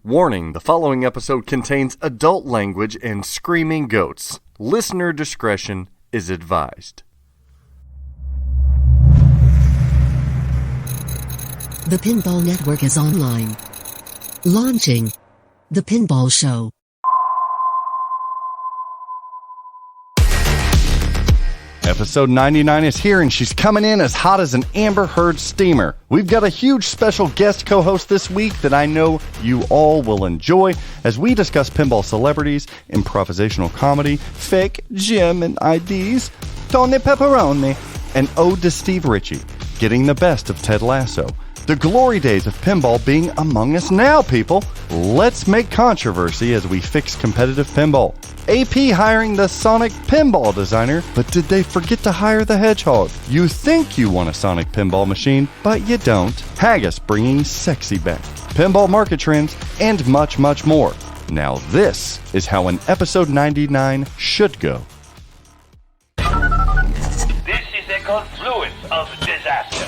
Warning, the following episode contains adult language and screaming goats. Listener discretion is advised. The Pinball Network is online. Launching The Pinball Show. Episode 99 is here, and she's coming in as hot as an Amber Heard steamer. We've got a huge special guest co-host this week that I know you all will enjoy as we discuss pinball celebrities, improvisational comedy, fake gym and IDs, Tony Pepperoni, and Ode to Steve Ritchie, getting the best of Ted Lasso. The glory days of pinball being among us now, people. Let's make controversy as we fix competitive pinball. AP hiring the Sonic pinball designer, but did they forget to hire the Hedgehog? You think you want a Sonic pinball machine, but you don't. Haggis bringing sexy back. Pinball market trends, and much, much more. Now this is how an episode 99 should go. This is a confluence of disaster.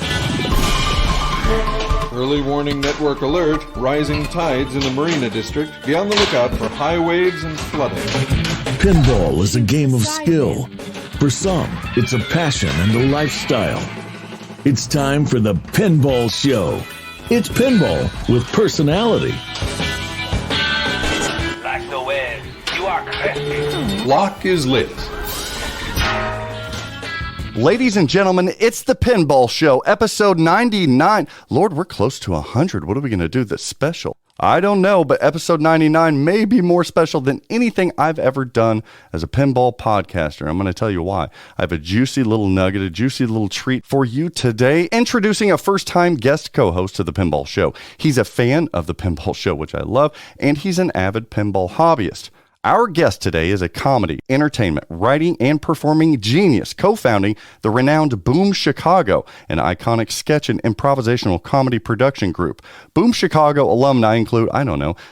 Early warning network alert, rising tides in the Marina District. Be on the lookout for high waves and flooding. Pinball is a game of skill. For some, it's a passion and a lifestyle. It's time for the Pinball Show. It's pinball with personality. Like the waves, you are crested. Lock is lit. Ladies and gentlemen, it's the Pinball Show, episode 99. Lord, we're close to 100. What are we going to do that's special? I don't know, but episode 99 may be more special than anything I've ever done as a pinball podcaster. I'm going to tell you why. I have a juicy little nugget, a juicy little treat for you today. Introducing a first-time guest co-host to the Pinball Show. He's a fan of the Pinball Show, which I love, and he's an avid pinball hobbyist. Our guest today is a comedy, entertainment, writing, and performing genius, co-founding the renowned Boom Chicago, an iconic sketch and improvisational comedy production group. Boom Chicago alumni include,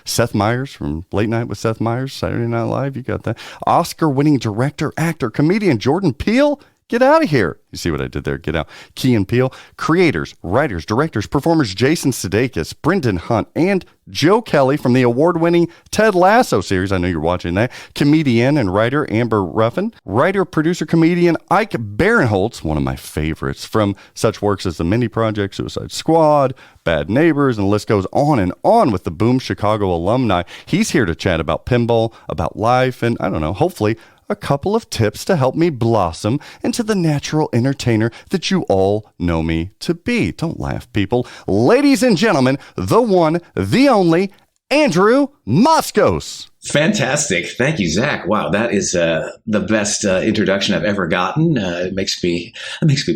Seth Meyers from Late Night with Seth Meyers, Saturday Night Live, you got that. Oscar-winning director, actor, comedian Jordan Peele. Get out of here. You see what I did there? Get out. Key and Peele. Creators, writers, directors, performers Jason Sudeikis, Brendan Hunt, and Joe Kelly from the award-winning Ted Lasso series. I know you're watching that. Comedian and writer Amber Ruffin. Writer, producer, comedian Ike Barinholtz, one of my favorites, from such works as The Meny Project, Suicide Squad, Bad Neighbors, and the list goes on with the Boom Chicago alumni. He's here to chat about pinball, about life, and hopefully a couple of tips to help me blossom into the natural entertainer that you all know me to be. Don't laugh, people. Ladies and gentlemen, the one, the only, Andrew Moskos. Fantastic. Thank you, Zach. Wow, that is the best introduction I've ever gotten. It makes me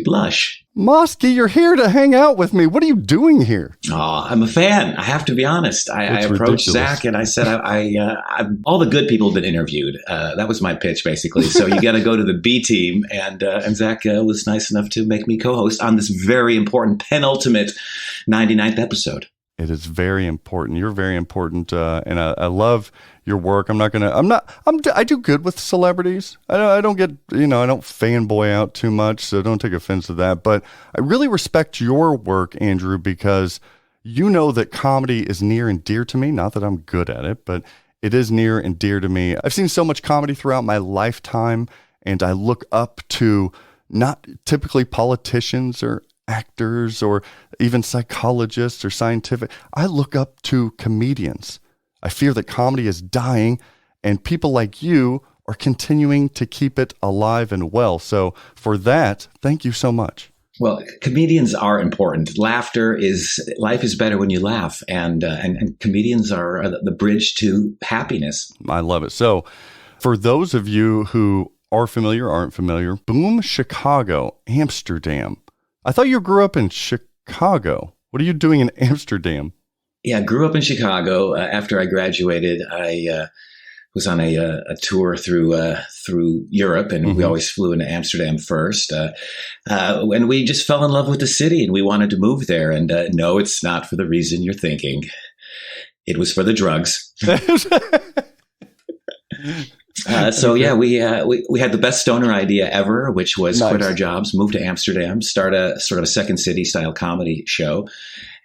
blush. Mosky, you're here to hang out with me. What are you doing here? Oh, I'm a fan. I have to be honest. I approached ridiculous. Zach and I said, I'm all the good people have been interviewed. That was my pitch, basically. So you got to go to the B team. And Zach was nice enough to make me co-host on this very important penultimate 99th episode. It is very important. You're very important, and I love your work. I do good with celebrities. I don't get, I don't fanboy out too much, so don't take offense to that. But I really respect your work, Andrew, because you know that comedy is near and dear to me. Not that I'm good at it, but it is near and dear to me. I've seen so much comedy throughout my lifetime, and I look up to not typically politicians or actors or even psychologists or scientific. I look up to comedians. I fear that comedy is dying, and people like you are continuing to keep it alive and well. So for that, thank you so much. Well, comedians are important. Life is better when you laugh, and comedians are the bridge to happiness. I love it. So for those of you who are familiar, aren't familiar, Boom Chicago, Amsterdam. I thought you grew up in Chicago. What are you doing in Amsterdam? Yeah, I grew up in Chicago. After I graduated, I was on a tour through Europe, and we always flew into Amsterdam first. And we just fell in love with the city, and we wanted to move there. And no, it's not for the reason you're thinking. It was for the drugs. So yeah, we had the best stoner idea ever, which was quit our jobs, move to Amsterdam, start a sort of a Second City style comedy show.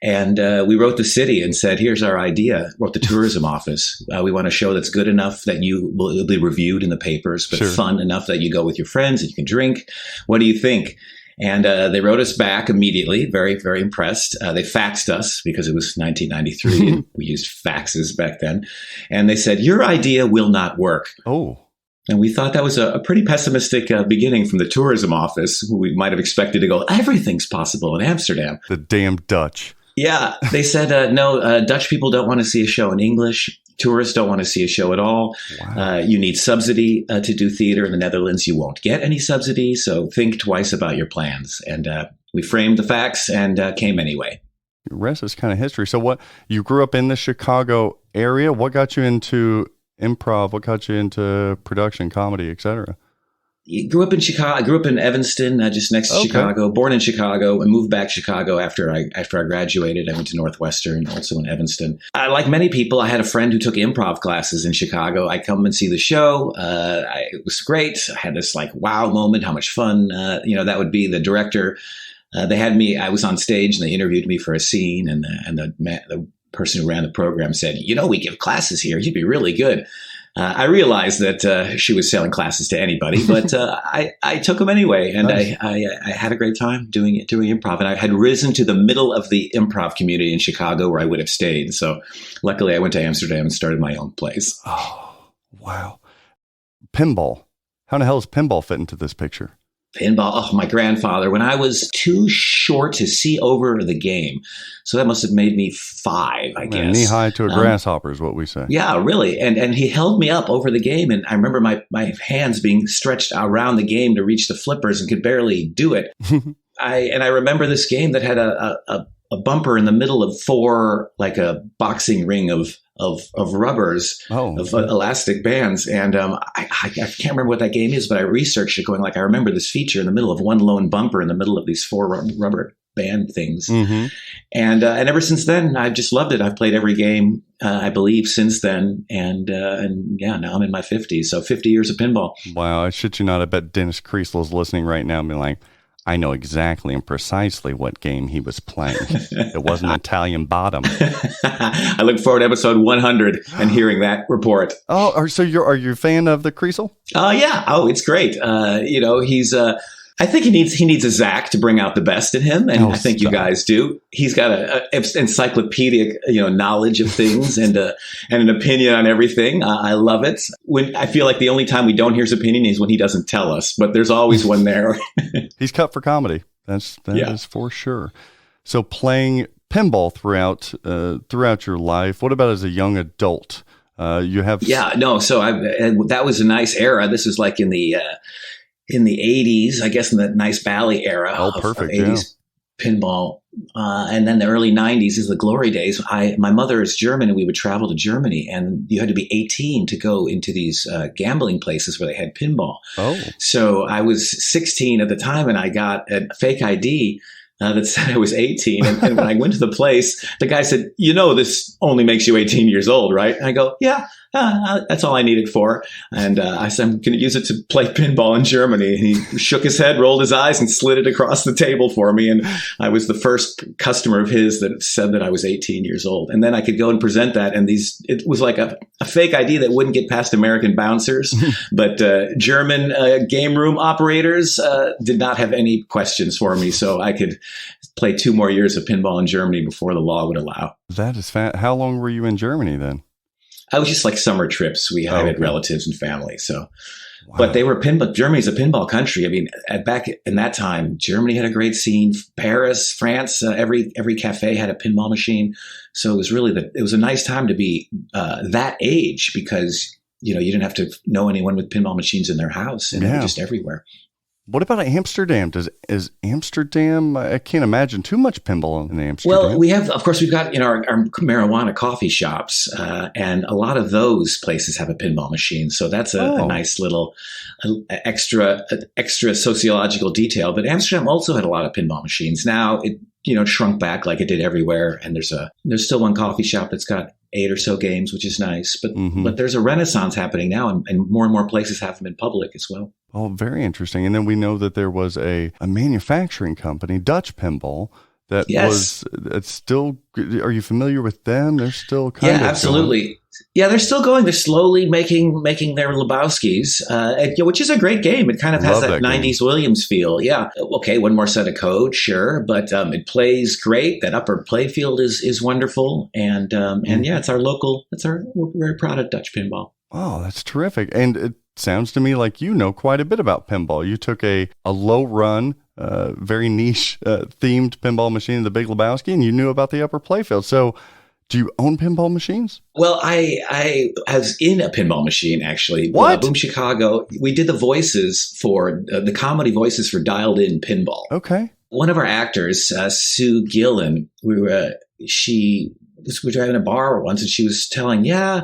And we wrote the city and said, here's our idea. Wrote the tourism office. We want a show that's good enough that you will be reviewed in the papers, but fun enough that you go with your friends and you can drink. What do you think? And they wrote us back immediately, very, very impressed. They faxed us because it was 1993 and we used faxes back then. And they said, your idea will not work. Oh. And we thought that was a pretty pessimistic beginning from the tourism office, who we might have expected to go, everything's possible in Amsterdam. The damn Dutch. Yeah. They said, no, Dutch people don't want to see a show in English. Tourists don't want to see a show at all. Wow. You need subsidy to do theater in the Netherlands. You won't get any subsidy. So think twice about your plans. And we framed the facts and came anyway. The rest is kind of history. So what, you grew up in the Chicago area. What got you into improv? What got you into production, comedy, etc.? I grew up in Chicago. I grew up in Evanston, just next to Chicago. Born in Chicago and moved back to Chicago after I graduated. I went to Northwestern, also in Evanston. Like many people, I had a friend who took improv classes in Chicago. I come and see the show. It was great. I had this like wow moment. How much fun! That would be the director. They had me. I was on stage and they interviewed me for a scene, and the person who ran the program said, we give classes here. You'd be really good. I realized that she was selling classes to anybody, but I took them anyway, and nice. I had a great time doing improv. And I had risen to the middle of the improv community in Chicago where I would have stayed. So luckily I went to Amsterdam and started my own place. Oh, wow. Pinball. How the hell does pinball fit into this picture? Pinball. Oh, my grandfather, when I was too short to see over the game. So that must have made me 5, I guess. Knee high to a grasshopper is what we say. Yeah, really. And he held me up over the game. And I remember my hands being stretched around the game to reach the flippers and could barely do it. I remember this game that had a bumper in the middle of 4, like a boxing ring of rubbers, of elastic bands. And I can't remember what that game is, but I researched it going like, I remember this feature in the middle of one lone bumper in the middle of these 4 rubber band things. Mm-hmm. And ever since then, I've just loved it. I've played every game, I believe, since then. And yeah, now I'm in my 50s. So 50 years of pinball. Wow. I shit you not. I bet Dennis Kreisler's listening right now and being like, I know exactly and precisely what game he was playing. It wasn't Italian Bottom. I look forward to episode 100 and hearing that report. Oh, so are you a fan of the Kreisel? Yeah. Oh, it's great. He's I think he needs a Zach to bring out the best in him, and I think you guys do. He's got an encyclopedic, knowledge of things and an opinion on everything. I love it. When I feel like the only time we don't hear his opinion is when he doesn't tell us, but there's always one there. He's cut for comedy. That is for sure. So playing pinball throughout your life. What about as a young adult? You have So that was a nice era. This is like in the 80s, I guess, in the nice Valley era of 80s pinball. And then the early 90s is the glory days. My mother is German, and we would travel to Germany, and you had to be 18 to go into these gambling places where they had pinball. Oh. So I was 16 at the time, and I got a fake ID that said I was 18. And when I went to the place, the guy said, this only makes you 18 years old, right? And I go, yeah. That's all I need it for. And I said, I'm going to use it to play pinball in Germany. And he shook his head, rolled his eyes, and slid it across the table for me. And I was the first customer of his that said that I was 18 years old. And then I could go and present that. And it was like a fake ID that wouldn't get past American bouncers. But German game room operators did not have any questions for me. So I could play 2 more years of pinball in Germany before the law would allow. That is How long were you in Germany then? I was just like summer trips. We had relatives and family. So, wow. But they were pinball. Germany's a pinball country. I mean, back in that time, Germany had a great scene. Paris, France, every cafe had a pinball machine. So it was really it was a nice time to be that age because, you didn't have to know anyone with pinball machines in their house, and they were just everywhere. What about Amsterdam? Is Amsterdam? I can't imagine too much pinball in Amsterdam. Well, we've got our marijuana coffee shops, and a lot of those places have a pinball machine. So that's a nice little extra sociological detail. But Amsterdam also had a lot of pinball machines. Now it shrunk back like it did everywhere, and there's still one coffee shop that's got 8 or so games, which is nice. But there's a renaissance happening now, and more places have them in public as well. Oh, very interesting. And then we know that there was a manufacturing company, Dutch Pinball, that Yes. it's still, are you familiar with them? They're still kind of absolutely. Yeah, they're still going. They're slowly making their Lebowskis, which is a great game. It kind of has that 90s Williams feel. Yeah. Okay, one more set of code, sure, but it plays great. That upper playfield is wonderful, and yeah, it's our local. We're very proud of Dutch Pinball. Oh, that's terrific. And it sounds to me like you know quite a bit about pinball. You took a low run, very niche themed pinball machine, the Big Lebowski, and you knew about the upper playfield. So do you own pinball machines? Well, I was in a pinball machine, actually. What? Boom Chicago. We did the voices for the comedy voices for Dialed In Pinball. Okay. One of our actors, Sue Gillen, we were driving a bar once, and she was telling, I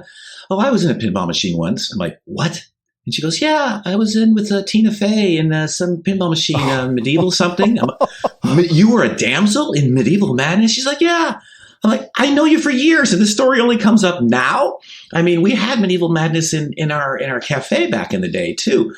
was in a pinball machine once. I'm like, what? And she goes, yeah, I was in with Tina Fey in some pinball machine, medieval something. You were a damsel in Medieval Madness? She's like, yeah. I'm like, I know you for years, and this story only comes up now. I mean, we had Medieval Madness in our cafe back in the day too,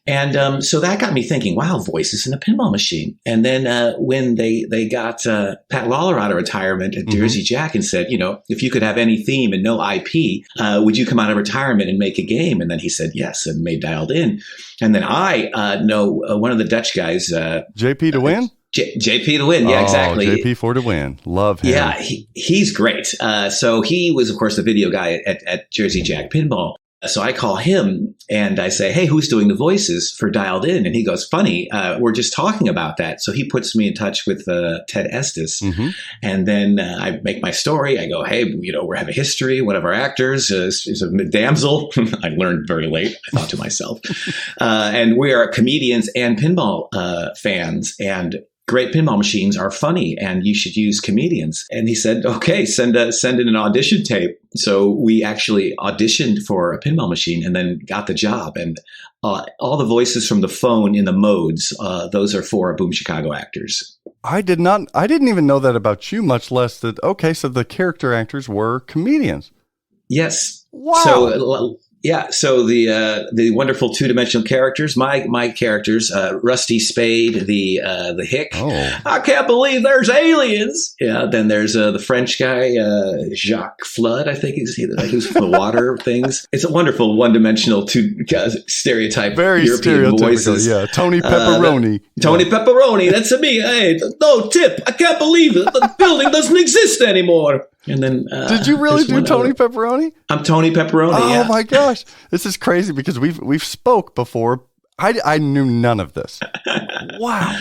and so that got me thinking. Wow, voices in a pinball machine. And then when they got Pat Lawler out of retirement at Jersey Jack and said, if you could have any theme and no IP, would you come out of retirement and make a game? And then he said yes, and made Dialed In. And then I know one of the Dutch guys, JP to win. JP to win. Yeah, exactly. JP for to win. Love him. Yeah, he's great. So he was, of course, the video guy at Jersey Jack Pinball. So I call him and I say, hey, who's doing the voices for Dialed In? And he goes, funny, we're just talking about that. So he puts me in touch with Ted Estes. And then I make my story. I go, hey, we have a history. One of our actors is a damsel. I learned very late, I thought to myself. And we are comedians and pinball fans. And great pinball machines are funny, and you should use comedians. And he said, okay, send in an audition tape. So we actually auditioned for a pinball machine and then got the job. And all the voices from the phone in the modes, those are for Boom Chicago actors. I didn't even know that about you, much less that, okay, so the character actors were comedians. Yes. Wow. So so the wonderful two-dimensional characters, my characters, Rusty Spade, the hick. Oh. I can't believe there's aliens. Yeah. Then there's the French guy, Jacques Flood. I think he's from the water things. It's a wonderful one-dimensional stereotype. Very European voices. Yeah. Tony Pepperoni. Tony Pepperoni. That's me. Hey, no tip. I can't believe it. The building doesn't exist anymore. And then did you really do Tony Pepperoni? I'm Tony Pepperoni. Oh my gosh, this is crazy because we've spoke before. I knew none of this. Wow.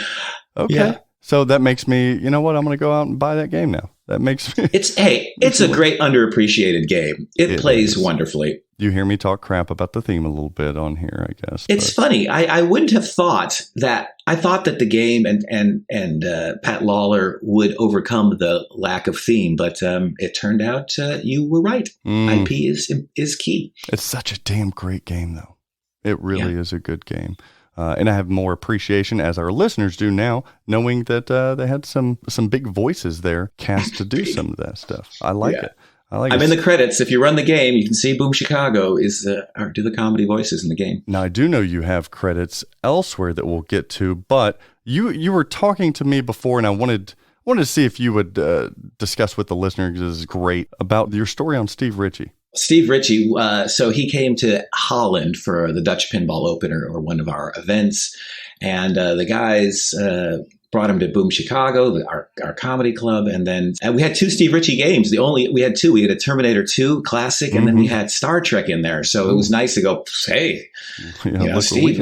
Okay. Yeah. So that makes me, you know what? I'm going to go out and buy that game now. That makes me. It's a great underappreciated game. It plays wonderfully. You hear me talk crap about the theme a little bit on here, I guess. It's funny. I wouldn't have thought that. I thought that the game and Pat Lawler would overcome the lack of theme, but it turned out you were right. IP is key. It's such a damn great game, though. It really is a good game. And I have more appreciation, as our listeners do now, knowing that they had some big voices there cast to do some of that stuff. I like it. I'm in the credits. If you run the game, you can see Boom Chicago do the comedy voices in the game. Now, I do know you have credits elsewhere that we'll get to, but you were talking to me before, and I wanted to see if you would discuss with the listeners, because this is great, about your story on Steve Ritchie. Steve Ritchie, so he came to Holland for the Dutch Pinball Opener, or one of our events, and the guys brought him to Boom Chicago, our comedy club, and we had two Steve Ritchie games. We had two. We had a Terminator 2 classic, and then we had Star Trek in there. So it was nice to go, hey, Steve,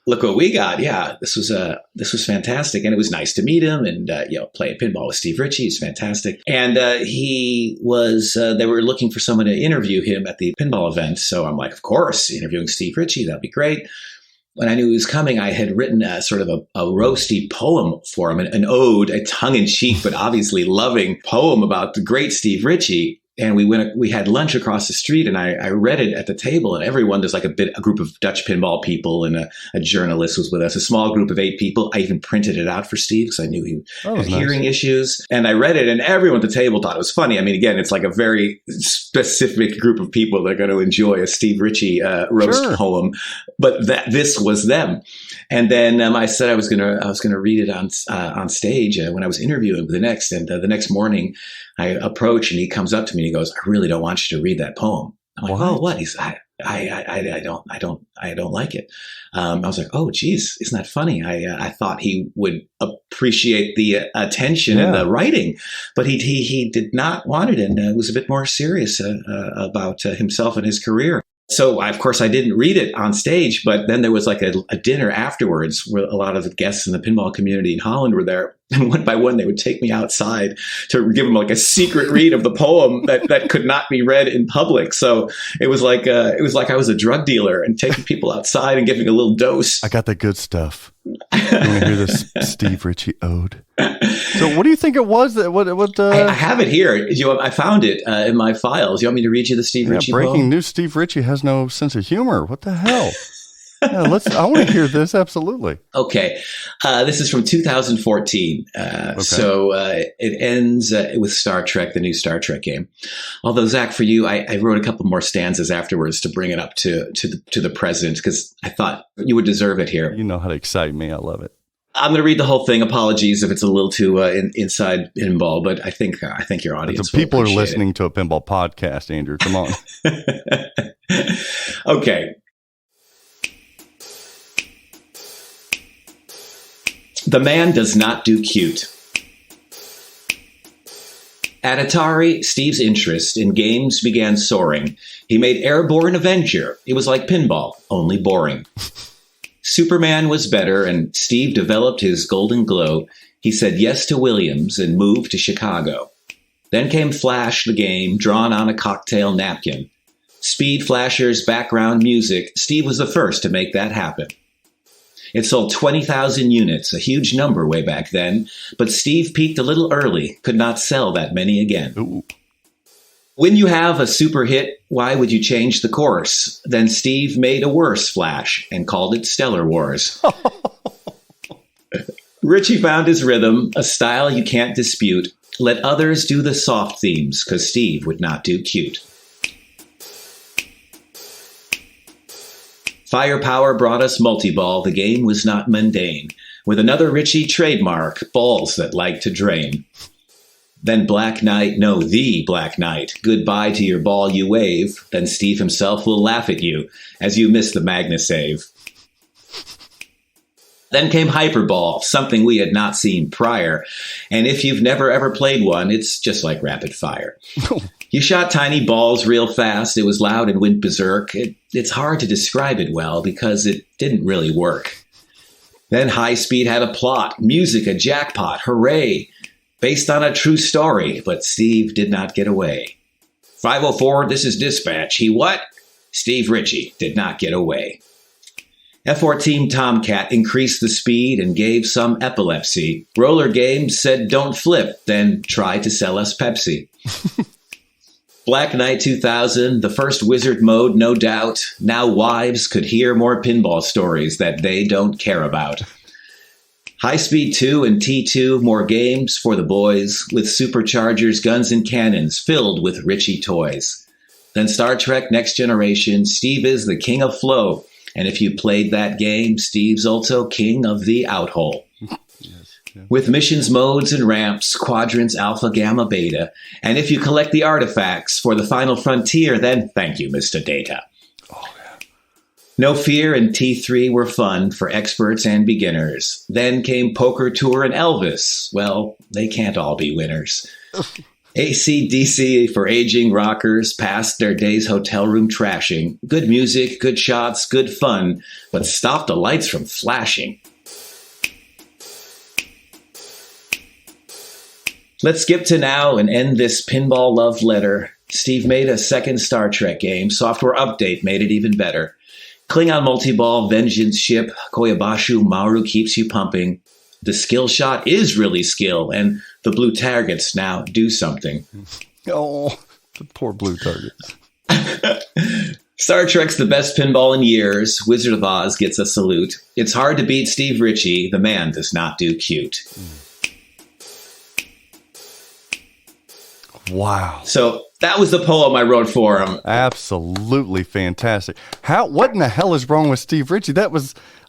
look what we got. Yeah, this was fantastic, and it was nice to meet him and play pinball with Steve Ritchie. It's fantastic, and he was. They were looking for someone to interview him at the pinball event, so I'm like, of course, interviewing Steve Ritchie, that'd be great. When I knew he was coming, I had written a sort of a roasty poem for him, an ode, a tongue-in-cheek but obviously loving poem about the great Steve Ritchie. and we had lunch across the street, and I read it at the table, and there's like a group of Dutch pinball people, and a journalist was with us, a small group of 8 people. I even printed it out for Steve because I knew he had hearing issues, and I read it, and everyone at the table thought it was funny. I mean, again, it's like a very specific group of people that are going to enjoy a Steve Ritchie roast poem, but this was them. And then I said I was gonna read it on stage when I was interviewing the next morning. I approach, and he comes up to me and he goes, "I really don't want you to read that poem." I'm like, "Oh, what?" He's, I don't like it. I was like, "Oh, geez, isn't that funny?" I thought he would appreciate the attention and the writing, but he did not want it, and was a bit more serious about himself and his career. So, of course, I didn't read it on stage, but then there was like a dinner afterwards where a lot of the guests in the pinball community in Holland were there. And one by one, they would take me outside to give them like a secret read of the poem that could not be read in public. So it was like I was a drug dealer and taking people outside and giving a little dose. I got the good stuff. You want to hear this Steve Ritchie ode? So what do you think it was? I have it here. I found it in my files. You want me to read you the Steve Ritchie breaking poem? news, Steve Ritchie has no sense of humor. What the hell? Yeah, I want to hear this. Absolutely. Okay. This is from 2014. So it ends with Star Trek, the new Star Trek game. Although, Zach, for you, I wrote a couple more stanzas afterwards to bring it up to the present, because I thought you would deserve it here. You know how to excite me. I love it. I'm going to read the whole thing. Apologies if it's a little too inside pinball, but I think your audience. So people are listening to a pinball podcast, Andrew. Come on. Okay. The man does not do cute. At Atari, Steve's interest in games began soaring. He made Airborne Avenger. It was like pinball, only boring. Superman was better, and Steve developed his golden glow. He said yes to Williams and moved to Chicago. Then came Flash, the game, drawn on a cocktail napkin. Speed Flashers, background music. Steve was the first to make that happen. It sold 20,000 units, a huge number way back then, but Steve peaked a little early, could not sell that many again. Ooh. When you have a super hit, why would you change the course? Then Steve made a worse Flash and called it Stellar Wars. Ritchie found his rhythm, a style you can't dispute. Let others do the soft themes, 'cause Steve would not do cute. Firepower brought us multi-ball. The game was not mundane. With another Ritchie trademark, balls that like to drain. Then Black Knight, no, the Black Knight. Goodbye to your ball you wave. Then Steve himself will laugh at you as you miss the Magna save. Then came Hyperball, something we had not seen prior. And if you've never ever played one, it's just like rapid fire. You shot tiny balls real fast. It was loud and went berserk. It's hard to describe it well because it didn't really work. Then High Speed had a plot, music a jackpot, hooray. Based on a true story, but Steve did not get away. 504, this is Dispatch. He what? Steve Ritchie did not get away. F-14 Tomcat increased the speed and gave some epilepsy. Roller Games said don't flip, then try to sell us Pepsi. Black Knight 2000, the first wizard mode, no doubt. Now wives could hear more pinball stories that they don't care about. High Speed 2 and T2, more games for the boys, with superchargers, guns, and cannons filled with Ritchie toys. Then Star Trek Next Generation, Steve is the king of flow. And if you played that game, Steve's also king of the outhole. With missions, modes, and ramps, quadrants, alpha, gamma, beta. And if you collect the artifacts for the final frontier, then thank you, Mr. Data. No Fear and T3 were fun for experts and beginners. Then came Poker Tour and Elvis. Well, they can't all be winners. AC/DC for aging rockers past their days hotel room trashing. Good music, good shots, good fun, but stop the lights from flashing. Let's skip to now and end this pinball love letter. Steve made a second Star Trek game. Software update made it even better. Klingon multi-ball, Vengeance ship, Koyabashu Maru keeps you pumping. The skill shot is really skill, and the blue targets now do something. Oh. The poor blue targets. Star Trek's the best pinball in years. Wizard of Oz gets a salute. It's hard to beat Steve Ritchie. The man does not do cute. Wow. So that was the poem I wrote for him. Absolutely fantastic. What in the hell is wrong with Steve Ritchie?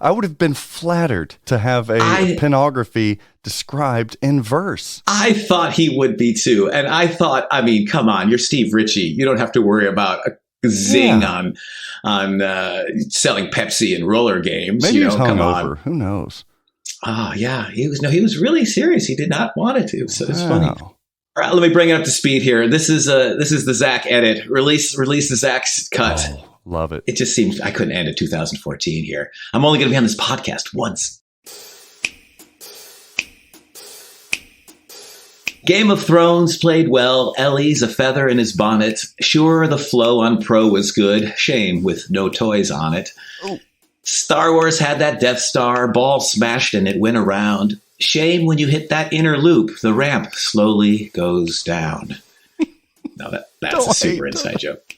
I would have been flattered to have a pinography described in verse. I thought he would be too. And I thought, I mean, come on, you're Steve Ritchie. You don't have to worry about a zing on selling Pepsi and roller games. Maybe he's come hungover. on. Who knows? Oh yeah, he was really serious. He did not want it to. So it's funny. All right, let me bring it up to speed here. This is the Zach edit. Release the Zach's cut. Oh, love it. It just seems I couldn't end it 2014 here. I'm only going to be on this podcast once. Game of Thrones played well. Ellie's a feather in his bonnet. Sure, the flow on Pro was good. Shame with no toys on it. Oh. Star Wars had that Death Star. Ball smashed and it went around. Shame when you hit that inner loop. The ramp slowly goes down. No, that's a super inside joke.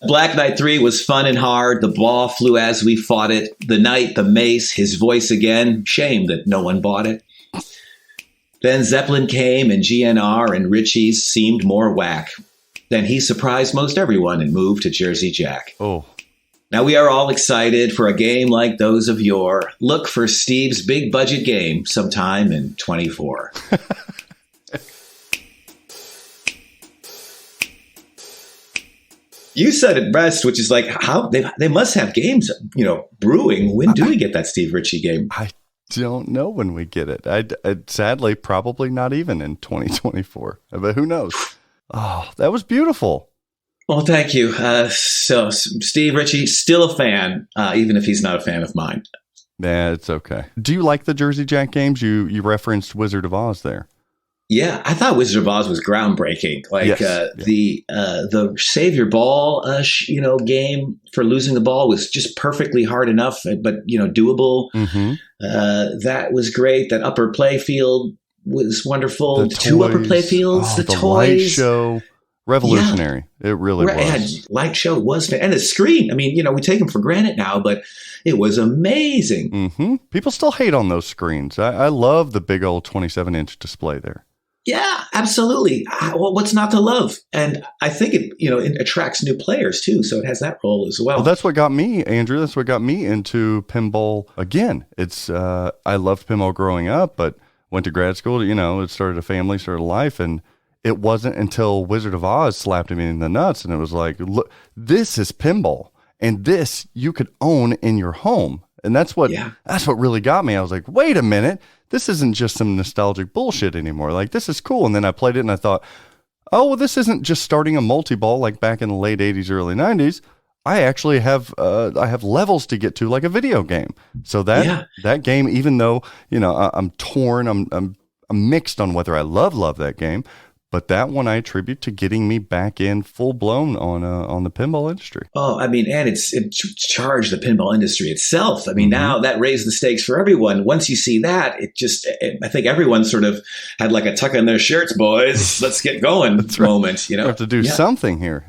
Black Knight 3 was fun and hard. The ball flew as we fought it. The knight, the mace, his voice again. Shame that no one bought it. Then Zeppelin came and GNR and Ritchie's seemed more whack. Then he surprised most everyone and moved to Jersey Jack. Oh. Now we are all excited for a game like those of yore. Look for Steve's big budget game sometime in 24. You said it best, which is like how they must have games, brewing. When do we get that Steve Ritchie game? I don't know when we get it. I'd sadly, probably not even in 2024, but who knows? Oh, that was beautiful. Well, thank you. So Steve Ritchie, still a fan, even if he's not a fan of mine. Yeah, it's okay. Do you like the Jersey Jack games? You referenced Wizard of Oz there. Yeah, I thought Wizard of Oz was groundbreaking. Like the save your ball, game for losing the ball was just perfectly hard enough, but doable. Mm-hmm. That was great. That upper play field was wonderful. The two upper play fields, the toys, light show, revolutionary. Yeah. It really was. Light show was, and the screen. I mean, we take them for granted now, but it was amazing. Mm-hmm. People still hate on those screens. I love the big old 27-inch display there. Yeah, absolutely. Well, what's not to love? And I think it attracts new players too. So it has that role as well. Well, that's what got me, Andrew. That's what got me into pinball again. It's I loved pinball growing up, but went to grad school. It started a family, started a life, and it wasn't until Wizard of Oz slapped me in the nuts, and it was like, look, this is pinball, and this you could own in your home. And that's what really got me. I was like, wait a minute. This isn't just some nostalgic bullshit anymore. Like, this is cool. And then I played it and I thought, oh, well, this isn't just starting a multi-ball like back in the late 80s, early 90s. I actually have levels to get to like a video game. So that game, even though, I'm torn, I'm mixed on whether I love that game, but that one I attribute to getting me back in full blown on the pinball industry. Oh, I mean, and it charged the pinball industry itself. I mean, now that raised the stakes for everyone. Once you see that, I think everyone sort of had like a tuck in their shirts, boys. Let's get going moment. We have to do something here.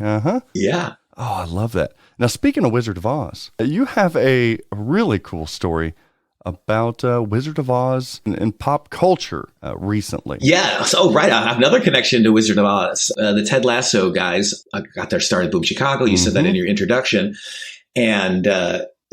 Yeah. Oh, I love that. Now, speaking of Wizard of Oz, you have a really cool story about Wizard of Oz and pop culture recently. Yeah. So, right. I have another connection to Wizard of Oz. The Ted Lasso guys got their start at Boom Chicago. You said that in your introduction. And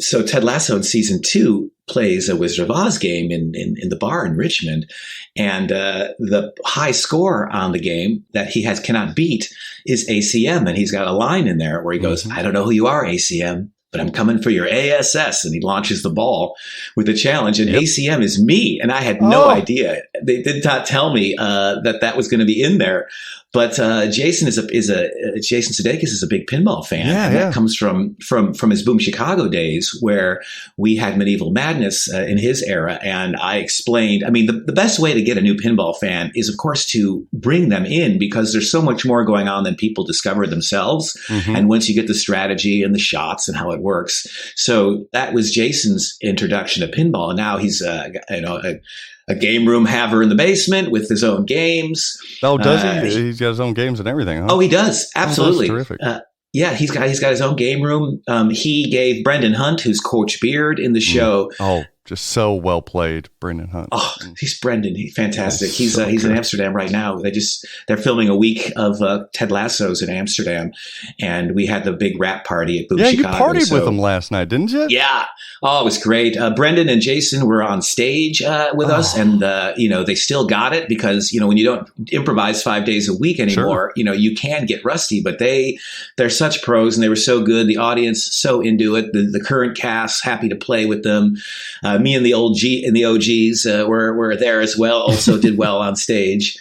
so Ted Lasso in season 2 plays a Wizard of Oz game in the bar in Richmond. And the high score on the game that he cannot beat is ACM. And he's got a line in there where he goes, I don't know who you are, ACM, but I'm coming for your ASS. And he launches the ball with a challenge. And ACM is me. And I had no idea. They did not tell me that was going to be in there. But Jason Jason Sudeikis is a big pinball fan. And that comes from his Boom Chicago days where we had Medieval Madness in his era. And I explained, I mean, the best way to get a new pinball fan is, of course, to bring them in because there's so much more going on than people discover themselves. And once you get the strategy and the shots and how it works. So that was Jason's introduction to pinball. And now he's a a game room haver in the basement with his own games. Oh, does he? He's got his own games and everything, huh? Oh, he does. Absolutely. Oh, that's terrific. Yeah, he's got his own game room. He gave Brendan Hunt, who's Coach Beard in the show. Oh, just so well played, Brendan Hunt. Oh, he's Brendan. He's fantastic. That's He's so in good. Amsterdam right now. They're filming a week of Ted Lasso's in Amsterdam, and we had the big rap party at Boom Yeah, Chicago. you partied with him last night, didn't you? Yeah. Oh, it was great. Brendan and Jason were on stage with us, and they still got it because when you don't improvise 5 days a week anymore, you can get rusty. But they're such pros, and they were so good. The audience so into it. The current cast happy to play with them. Me and the OGs were there as well. Also did well on stage.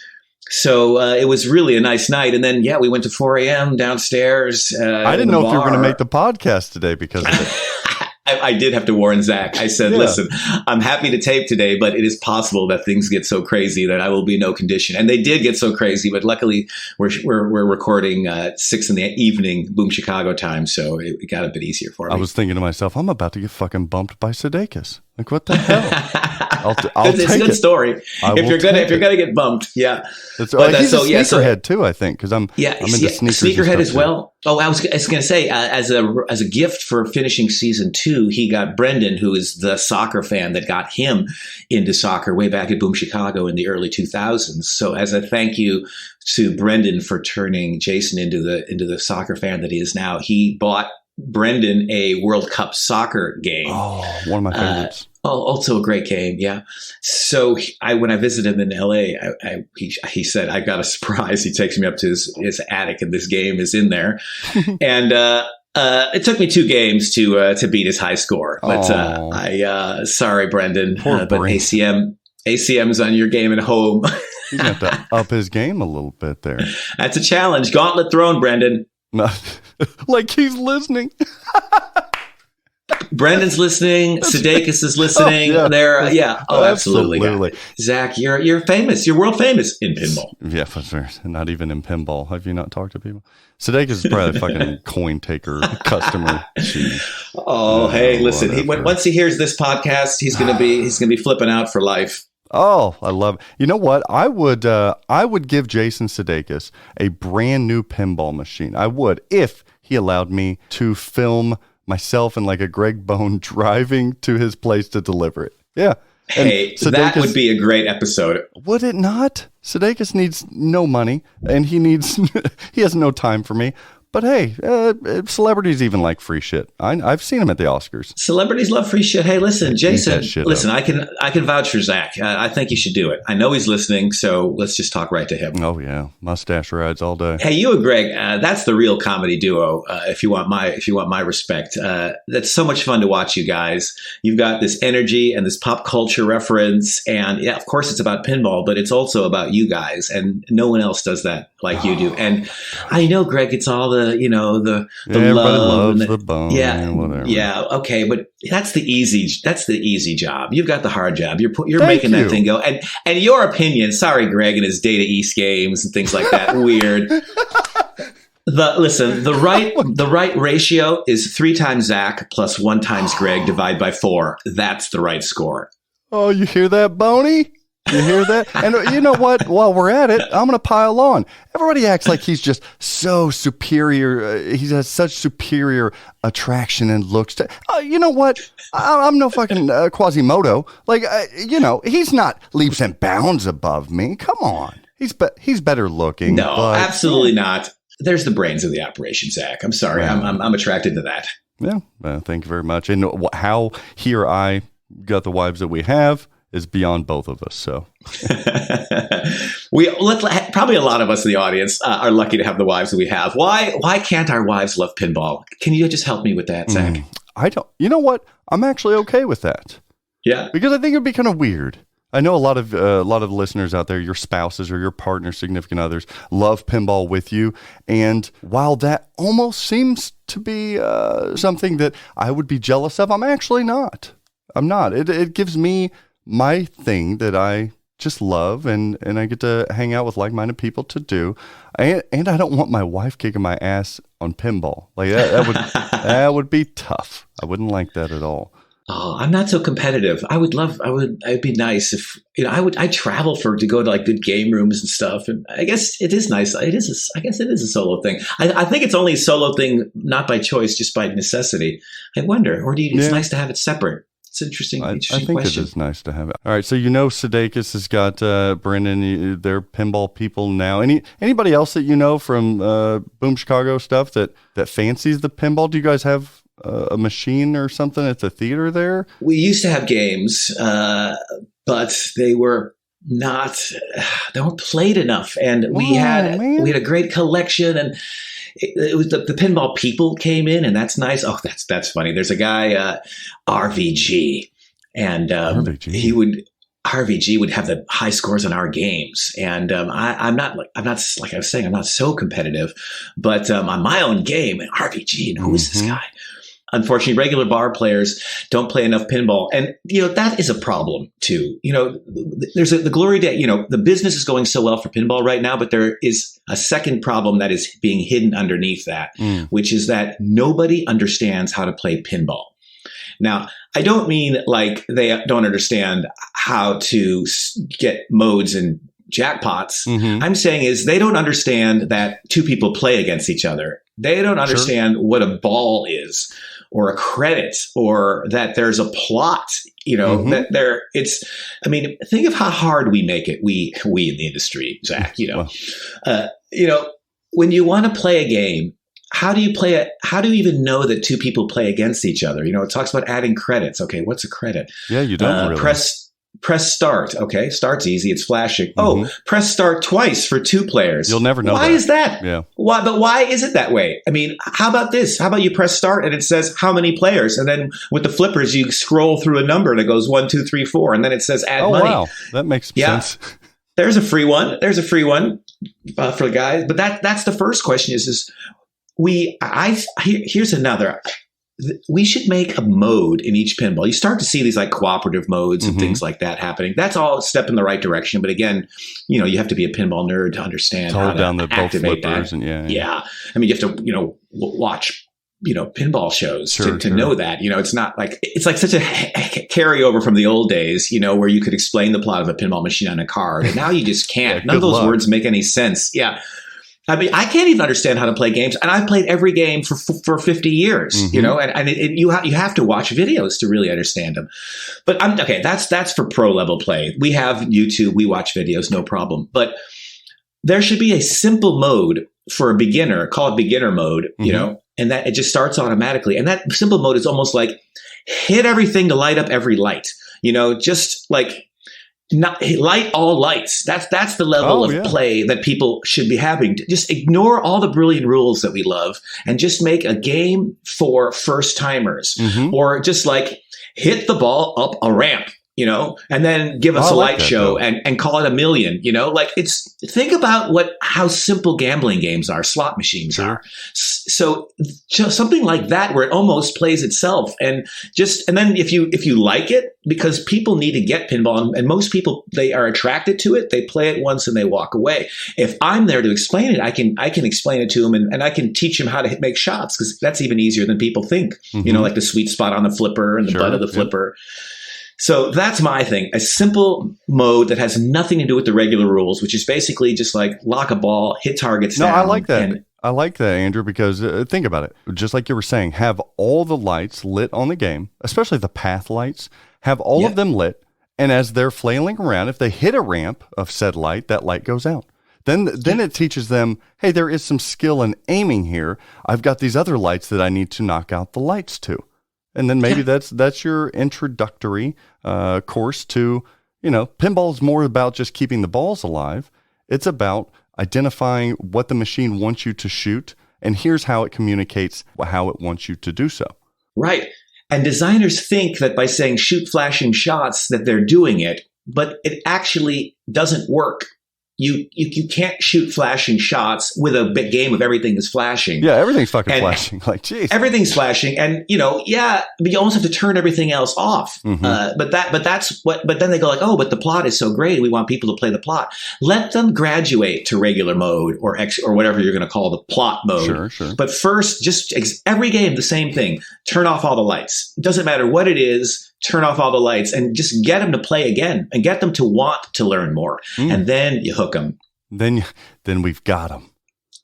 So it was really a nice night. And then we went to 4 a.m. downstairs. I didn't know if you were going to make the podcast today because of it. I did have to warn Zach. I said, listen, I'm happy to tape today, but it is possible that things get so crazy that I will be in no condition. And they did get so crazy, but luckily we're recording 6 p.m. Boom Chicago time, so it got a bit easier for me. I was thinking to myself, I'm about to get fucking bumped by Sudeikis. Like, what the hell? I'll it's take a good it. story. If you're gonna get bumped, yeah. He's a sneakerhead too, I think, because I'm into sneakers. Sneakerhead as too. well. Oh, I was going to say, as a gift for finishing season 2, he got Brendan, who is the soccer fan that got him into soccer way back at Boom Chicago in the early 2000s. So as a thank you to Brendan for turning Jason into the soccer fan that he is now, he bought Brendan a World Cup soccer game. Oh, one of my favorites. Also a great game, yeah. So when I visited him in LA, he said, "I got a surprise." He takes me up to his attic, and this game is in there. And it took me 2 games to beat his high score. But sorry, Brendan, but ACM's on your game at home. He's going to have to up his game a little bit there. That's a challenge. Gauntlet thrown, Brendan. Like he's listening. Brendan's listening. Sudeikis is listening. Oh, yeah. Oh, absolutely. Absolutely. Zach, you're famous. You're world famous in pinball. Yeah, for sure. Not even in pinball. Have you not talked to people? Sudeikis is probably a fucking coin taker customer. Jeez. Oh, hey, listen. Once he hears this podcast, he's gonna be flipping out for life. Oh, I love it. You know what? I would give Jason Sudeikis a brand new pinball machine. I would, if he allowed me to film myself and like a Greg Bone driving to his place to deliver it. Yeah. Hey, that would be a great episode. Would it not? Sudeikis needs no money, and he has no time for me. But hey, celebrities even like free shit. I've seen him at the Oscars. Celebrities love free shit. Hey, listen, Jason, listen, up. I can vouch for Zach. I think you should do it. I know he's listening, so let's just talk right to him. Oh yeah, mustache rides all day. Hey, you and Greg, that's the real comedy duo. If you want my respect, that's so much fun to watch you guys. You've got this energy and this pop culture reference, and yeah, of course it's about pinball, but it's also about you guys, and no one else does that like you do. And I know, Greg, it's all the love loves and the bone, whatever. Yeah, okay, but that's the easy job. You've got the hard job. You're making you. that thing go. And your opinion, sorry, Greg, and his Data East games and things like that. Weird. The right ratio is 3 times Zach plus 1 times Greg divided by 4. That's the right score. Oh, you hear that, Boney? You hear that? And you know what? While we're at it, I'm going to pile on. Everybody acts like he's just so superior. He has such superior attraction and looks. You know what? I'm no fucking Quasimodo. Like, he's not leaps and bounds above me. Come on. He's better looking. No, absolutely not. There's the brains of the operation, Zach. I'm sorry. I'm attracted to that. Yeah. Thank you very much. And how he or I got the wives that we have is beyond both of us. So probably a lot of us in the audience are lucky to have the wives that we have. Why can't our wives love pinball? Can you just help me with that, Zach? I don't. You know what? I'm actually okay with that. Yeah, because I think it'd be kind of weird. I know a lot of listeners out there, your spouses or your partner, significant others, love pinball with you. And while that almost seems to be something that I would be jealous of, I'm actually not. I'm not. It gives me my thing that I just love, and I get to hang out with like-minded people to do. And I don't want my wife kicking my ass on pinball. Like that would be tough. I wouldn't like that at all. Oh, I'm not so competitive. It'd be nice if, I travel to go to like good game rooms and stuff. And I guess it is nice. I guess it is a solo thing. I think it's only a solo thing, not by choice, just by necessity. I wonder, or it's nice to have it separate? It's an interesting I think question. it is nice to have it. All right, so Sudeikis has got Brendan. They're pinball people now. Anybody else that you know from Boom Chicago stuff that fancies the pinball? Do you guys have a machine or something at the theater there? We used to have games, but they weren't played enough, and we had a great collection, and it was the pinball people came in, and that's nice. Oh, that's funny. There's a guy, RVG, and RVG would have the high scores on our games, and I'm not like I was saying, I'm not so competitive, but on my own game, RVG, who is this guy? Unfortunately, regular bar players don't play enough pinball. And, that is a problem too. There's the glory day, the business is going so well for pinball right now, but there is a second problem that is being hidden underneath that, which is that nobody understands how to play pinball. Now, I don't mean like they don't understand how to get modes and jackpots. I'm saying is they don't understand that two people play against each other. They don't understand what a ball is, or a credit, or that there's a plot, think of how hard we make it. We in the industry, Zach, when you want to play a game, how do you play it? How do you even know that two people play against each other? It talks about adding credits. Okay. What's a credit? Yeah. You don't really. Press start. Okay. Start's easy. It's flashing. Oh, press start twice for two players. You'll never know. Why is that? Yeah. Why? But why is it that way? I mean, how about this? How about you press start and it says how many players? And then with the flippers, you scroll through a number and it goes 1, 2, 3, 4. And then it says add money. Wow. That makes sense. There's a free one. For the guys. But that's the first question here's another. We should make a mode in each pinball. You start to see these like cooperative modes and things like that happening. That's all a step in the right direction. But again, you have to be a pinball nerd to understand how to activate that. And yeah. I mean, you have to, watch, pinball shows to know that. It's not like it's like such a carryover from the old days, where you could explain the plot of a pinball machine on a card. And now you just can't. None of those words make any sense. Yeah. I mean, I can't even understand how to play games, and I've played every game for 50 years, and you have to watch videos to really understand them. But that's for pro level play. We have YouTube, we watch videos, no problem. But there should be a simple mode for a beginner, call it beginner mode, and that it just starts automatically. And that simple mode is almost like hit everything to light up every light, just like not light all lights. That's the level of play that people should be having. Just ignore all the brilliant rules that we love and just make a game for first timers, or just like hit the ball up a ramp, and then give us a light show and call it $1 million, think about how simple gambling games are, slot machines are. So just something like that where it almost plays itself, and then if you like it, because people need to get pinball, and most people, they are attracted to it. They play it once and they walk away. If I'm there to explain it, I can explain it to them, and I can teach them how to make shots, because that's even easier than people think, like the sweet spot on the flipper and the butt of the flipper. So that's my thing, a simple mode that has nothing to do with the regular rules, which is basically just like lock a ball, hit targets down. I like that. I like that, Andrew, because think about it. Just like you were saying, have all the lights lit on the game, especially the path lights, have all of them lit. And as they're flailing around, if they hit a ramp of said light, that light goes out. Then it teaches them, hey, there is some skill in aiming here. I've got these other lights that I need to knock out the lights to. And then maybe that's your introductory course to, pinball is more about just keeping the balls alive. It's about identifying what the machine wants you to shoot, and here's how it communicates how it wants you to do so. Right. And designers think that by saying shoot flashing shots that they're doing it, but it actually doesn't work. you can't shoot flashing shots with a big game of everything is flashing. Yeah, everything's fucking flashing. Like, geez. Everything's flashing. And, but you almost have to turn everything else off. But then they go like, oh, but the plot is so great. We want people to play the plot. Let them graduate to regular mode or whatever you're going to call the plot mode. Sure. But first, just every game, the same thing. Turn off all the lights. It doesn't matter what it is. Turn off all the lights and just get them to play again and get them to want to learn more. And then you hook them. Then we've got them.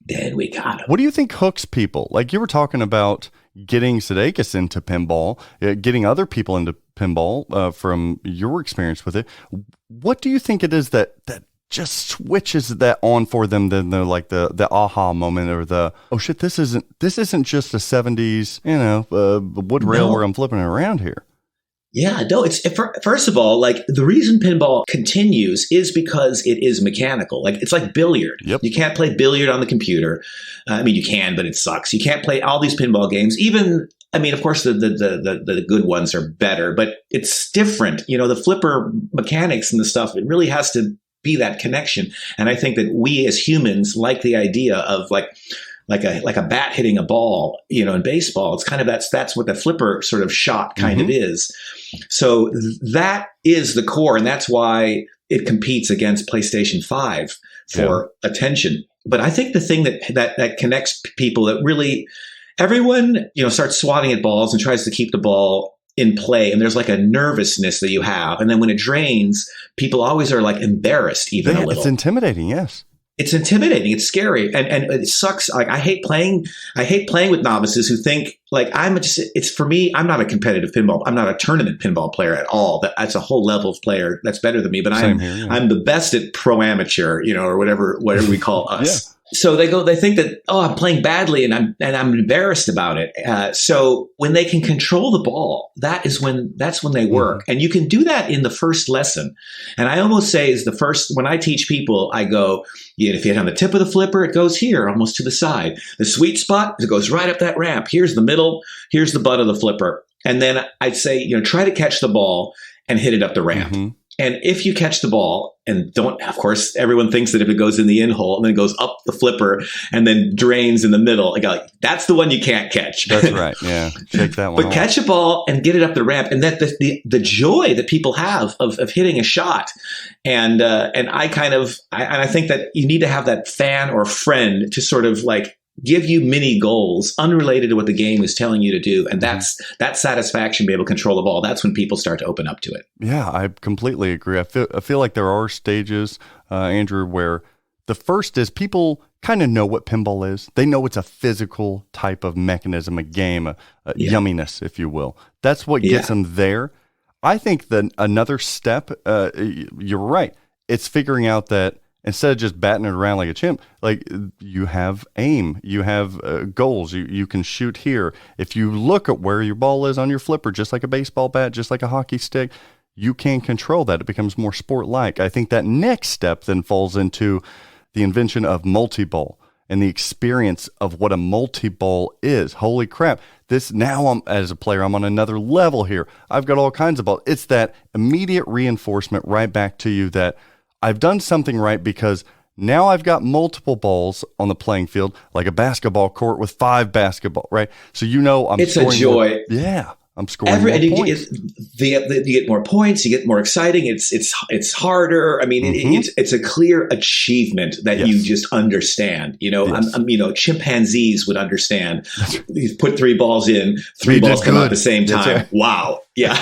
Then we got them. What do you think hooks people? Like you were talking about getting Sudeikis into pinball, getting other people into pinball from your experience with it. What do you think it is that just switches that on for them? Then they're like the aha moment or the, oh shit, this isn't just a 70s, wood rail where I'm flipping it around here. Yeah, no, first of all, like the reason pinball continues is because it is mechanical. Like it's like billiard. Yep. You can't play billiard on the computer. I mean, you can, but it sucks. You can't play all these pinball games. Even, I mean, of course, the good ones are better, but it's different. The flipper mechanics and the stuff, it really has to be that connection. And I think that we as humans like the idea of like a bat hitting a ball, in baseball. It's kind of that's what the flipper sort of shot kind of is. So that is the core, and that's why it competes against PlayStation 5 for attention. But I think the thing that connects people, that really everyone starts swatting at balls and tries to keep the ball in play, and there's like a nervousness that you have, and then when it drains, people always are like embarrassed a little. It's intimidating. Yes. It's intimidating. It's scary. And it sucks. Like I hate playing with novices who think like it's for me, I'm not a competitive pinball. I'm not a tournament pinball player at all. That's a whole level of player that's better than me, but I'm the best at pro amateur, or whatever we call us. So they think that, oh, I'm playing badly and I'm embarrassed about it. So when they can control the ball, that's when they work. And you can do that in the first lesson. And I almost say when I teach people, I go, if you hit on the tip of the flipper, it goes here, almost to the side. The sweet spot, it goes right up that ramp. Here's the middle. Here's the butt of the flipper. And then I'd say, try to catch the ball and hit it up the ramp. And if you catch the ball and of course, everyone thinks that if it goes in the in hole and then goes up the flipper and then drains in the middle, I go, that's the one you can't catch. That's right. Yeah. Shake that one But catch a ball and get it up the ramp. And that the joy that people have of hitting a shot. And I think that you need to have that fan or friend to sort of like give you mini goals unrelated to what the game is telling you to do. And that's that satisfaction, be able to control the ball. That's when people start to open up to it. Yeah, I completely agree. I feel like there are stages, Andrew, where the first is people kind of know what pinball is. They know it's a physical type of mechanism, a game, a yumminess, if you will. That's what gets them there. I think that another step, you're right. It's figuring out that instead of just batting it around like a chimp, like you have aim, you have goals, you can shoot here. If you look at where your ball is on your flipper, just like a baseball bat, just like a hockey stick, you can control that. It becomes more sport-like. I think that next step then falls into the invention of multi-ball and the experience of what a multi-ball is. Holy crap. As a player, I'm on another level here. I've got all kinds of balls. It's that immediate reinforcement right back to you that I've done something right because now I've got multiple balls on the playing field, like a basketball court with 5 basketball, right? So it's scoring a joy. I'm scoring more points. You get more points. You get more exciting. It's harder. I mean, it's a clear achievement that you just understand. Chimpanzees would understand. You put 3 balls in, 3 balls come out at the same time. Right. Wow. Yeah.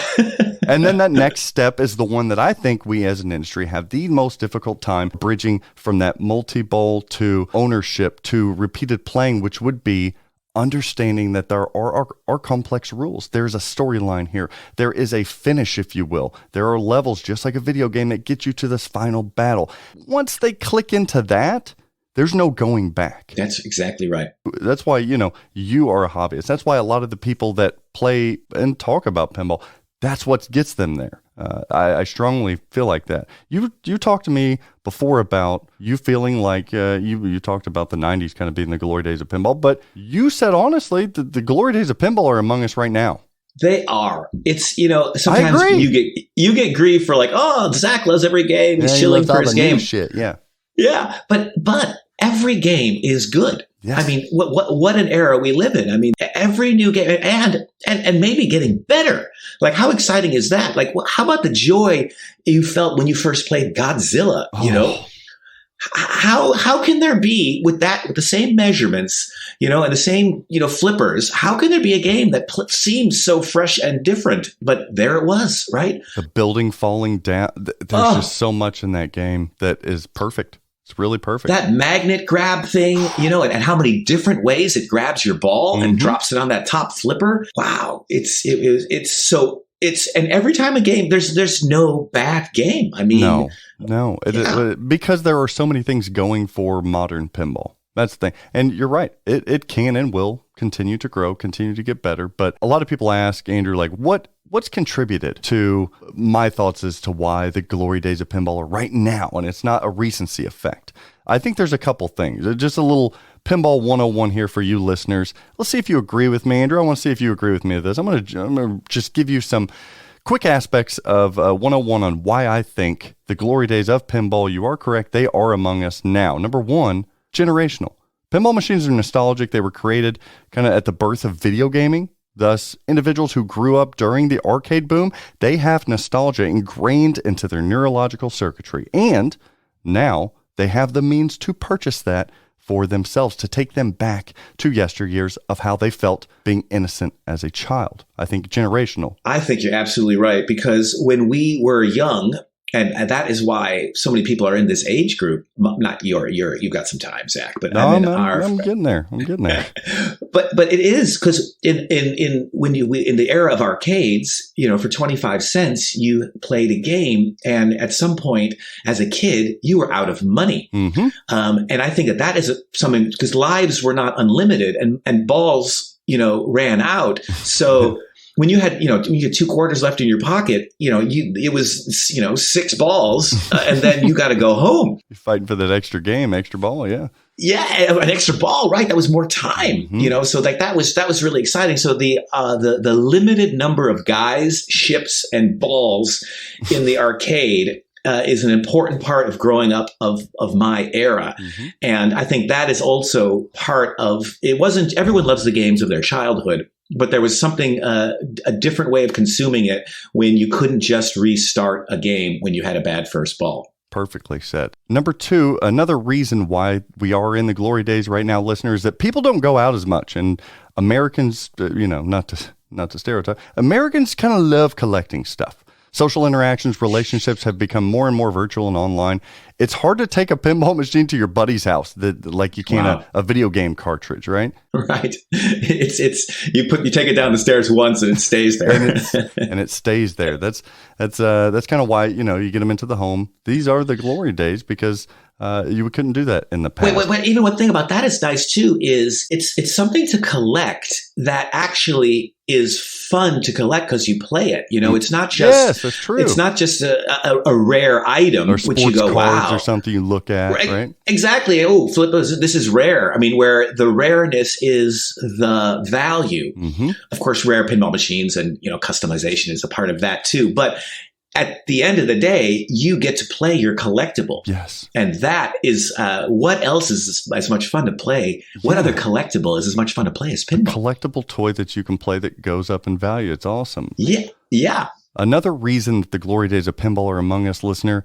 And then that next step is the one that I think we as an industry have the most difficult time bridging from that multi-ball to ownership to repeated playing, which would be understanding that there are complex rules. There's a storyline here. There is a finish, if you will. There are levels, just like a video game, that get you to this final battle. Once they click into that, there's no going back. That's exactly right. That's why, you are a hobbyist. That's why a lot of the people that play and talk about pinball, that's what gets them there. I strongly feel like that. You talked to me before about you feeling like you talked about the 90s kind of being the glory days of pinball, but you said honestly that the glory days of pinball are among us right now. They are. It's, sometimes you get grief for like, oh, Zach loves every game. He's chilling for his game. Shit. Yeah. Yeah, but every game is good. Yes. I mean, what an era we live in. I mean, every new game and maybe getting better. Like, how exciting is that? Like, how about the joy you felt when you first played Godzilla? You know, how can there be with the same measurements, and the same flippers? How can there be a game that seems so fresh and different? But there it was, right? The building falling down. There's just so much in that game that is perfect. It's really perfect. That magnet grab thing, and how many different ways it grabs your ball and drops it on that top flipper. Wow. And every time a game, there's no bad game. I mean, no. Because there are so many things going for modern pinball. That's the thing. And you're right. It can and will continue to grow, continue to get better. But a lot of people ask, Andrew, like, what's contributed to my thoughts as to why the glory days of pinball are right now? And it's not a recency effect. I think there's a couple things. Just a little Pinball 101 here for you listeners. Let's see if you agree with me, Andrew. I want to see if you agree with me with this. I'm going to just give you some quick aspects of 101 on why I think the glory days of pinball, you are correct, they are among us now. Number one, generational. Pinball machines are nostalgic. They were created kind of at the birth of video gaming. Thus, individuals who grew up during the arcade boom, they have nostalgia ingrained into their neurological circuitry. And now they have the means to purchase that for themselves, to take them back to yesteryears of how they felt being innocent as a child. I think generational. I think you're absolutely right, because when we were young, and that is why so many people are in this age group. Not you've got some time, Zach, but I'm getting there. But it is because in the era of arcades, for 25 cents, you played a game, and at some point as a kid, you were out of money. And I think that is something, because lives were not unlimited, and balls, ran out. So when you had 2 quarters left in your pocket, it was 6 balls, and then you got to go home. You're fighting for that extra ball, yeah. Yeah, an extra ball, right? That was more time, So like that was really exciting. So the limited number of guys, ships, and balls in the arcade is an important part of growing up of my era. And I think that is also part of, it wasn't, everyone loves the games of their childhood, but there was something, a different way of consuming it when you couldn't just restart a game when you had a bad first ball. Perfectly said. Number two, another reason why we are in the glory days right now, listeners, that people don't go out as much. And Americans, not to stereotype, Americans kind of love collecting stuff. Social interactions, relationships have become more and more virtual and online. It's hard to take a pinball machine to your buddy's house like you can a video game cartridge, right? Right. It's you take it down the stairs once and it stays there. and it stays there. That's kind of why, you get them into the home. These are the glory days because you couldn't do that in the past. Wait. Even one thing about that is nice too is it's something to collect that actually is fun to collect because you play it. It's not just yes, that's true. It's not just a rare item, or which you go, wow, or something you look at, right? Exactly. Oh, flip! This is rare. I mean, where the rareness is the value. Of course, rare pinball machines and customization is a part of that too, but at the end of the day, you get to play your collectible. Yes. And that is what else is as much fun to play? What other collectible is as much fun to play as pinball? A collectible toy that you can play that goes up in value. It's awesome. Yeah. Another reason that the glory days of pinball are among us, listener,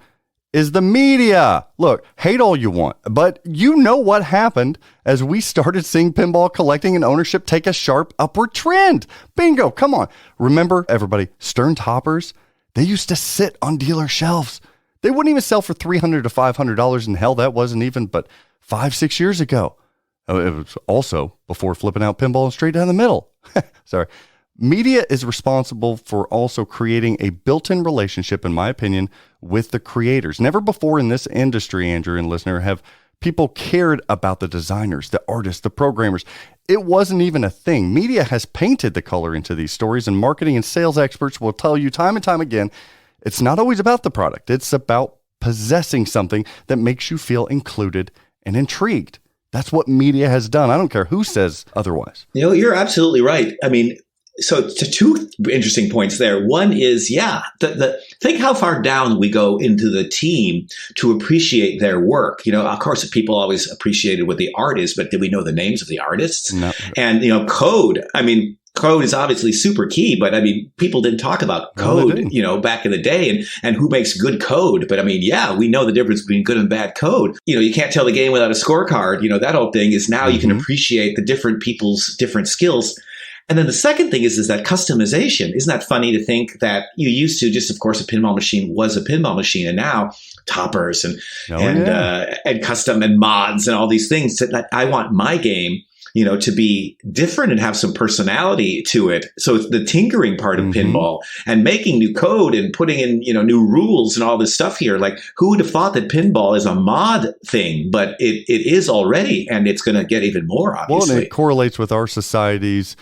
is the media. Look, hate all you want, but you know what happened as we started seeing pinball collecting and ownership take a sharp upward trend. Bingo. Come on. Remember, everybody, Stern toppers? They used to sit on dealer shelves. They wouldn't even sell for $300 to $500, and hell, that wasn't even but 5-6 years ago. It was also before flipping out pinball straight down the middle. Sorry. Media is responsible for also creating a built-in relationship, in my opinion, with the creators. Never before in this industry, Andrew and listener, have people cared about the designers, the artists, the programmers. It wasn't even a thing. Media has painted the color into these stories, and marketing and sales experts will tell you time and time again, it's not always about the product. It's about possessing something that makes you feel included and intrigued. That's what media has done. I don't care who says otherwise. You're absolutely right. I mean, So to two interesting points there. One is, think how far down we go into the team to appreciate their work. Of course, people always appreciated what the art is, but did we know the names of the artists? No. And, code. Code is obviously super key, but people didn't talk about code, back in the day and who makes good code. But we know the difference between good and bad code. You can't tell the game without a scorecard. That whole thing is now you can appreciate the different people's different skills. And then the second thing is that customization. Isn't that funny to think that you used to just, of course, a pinball machine was a pinball machine, and now toppers and custom and mods and all these things that I want my game, to be different and have some personality to it. So it's the tinkering part of pinball and making new code and putting in, new rules and all this stuff here. Like, who would have thought that pinball is a mod thing, but it is already, and it's going to get even more, obviously. Well, and it correlates with our society's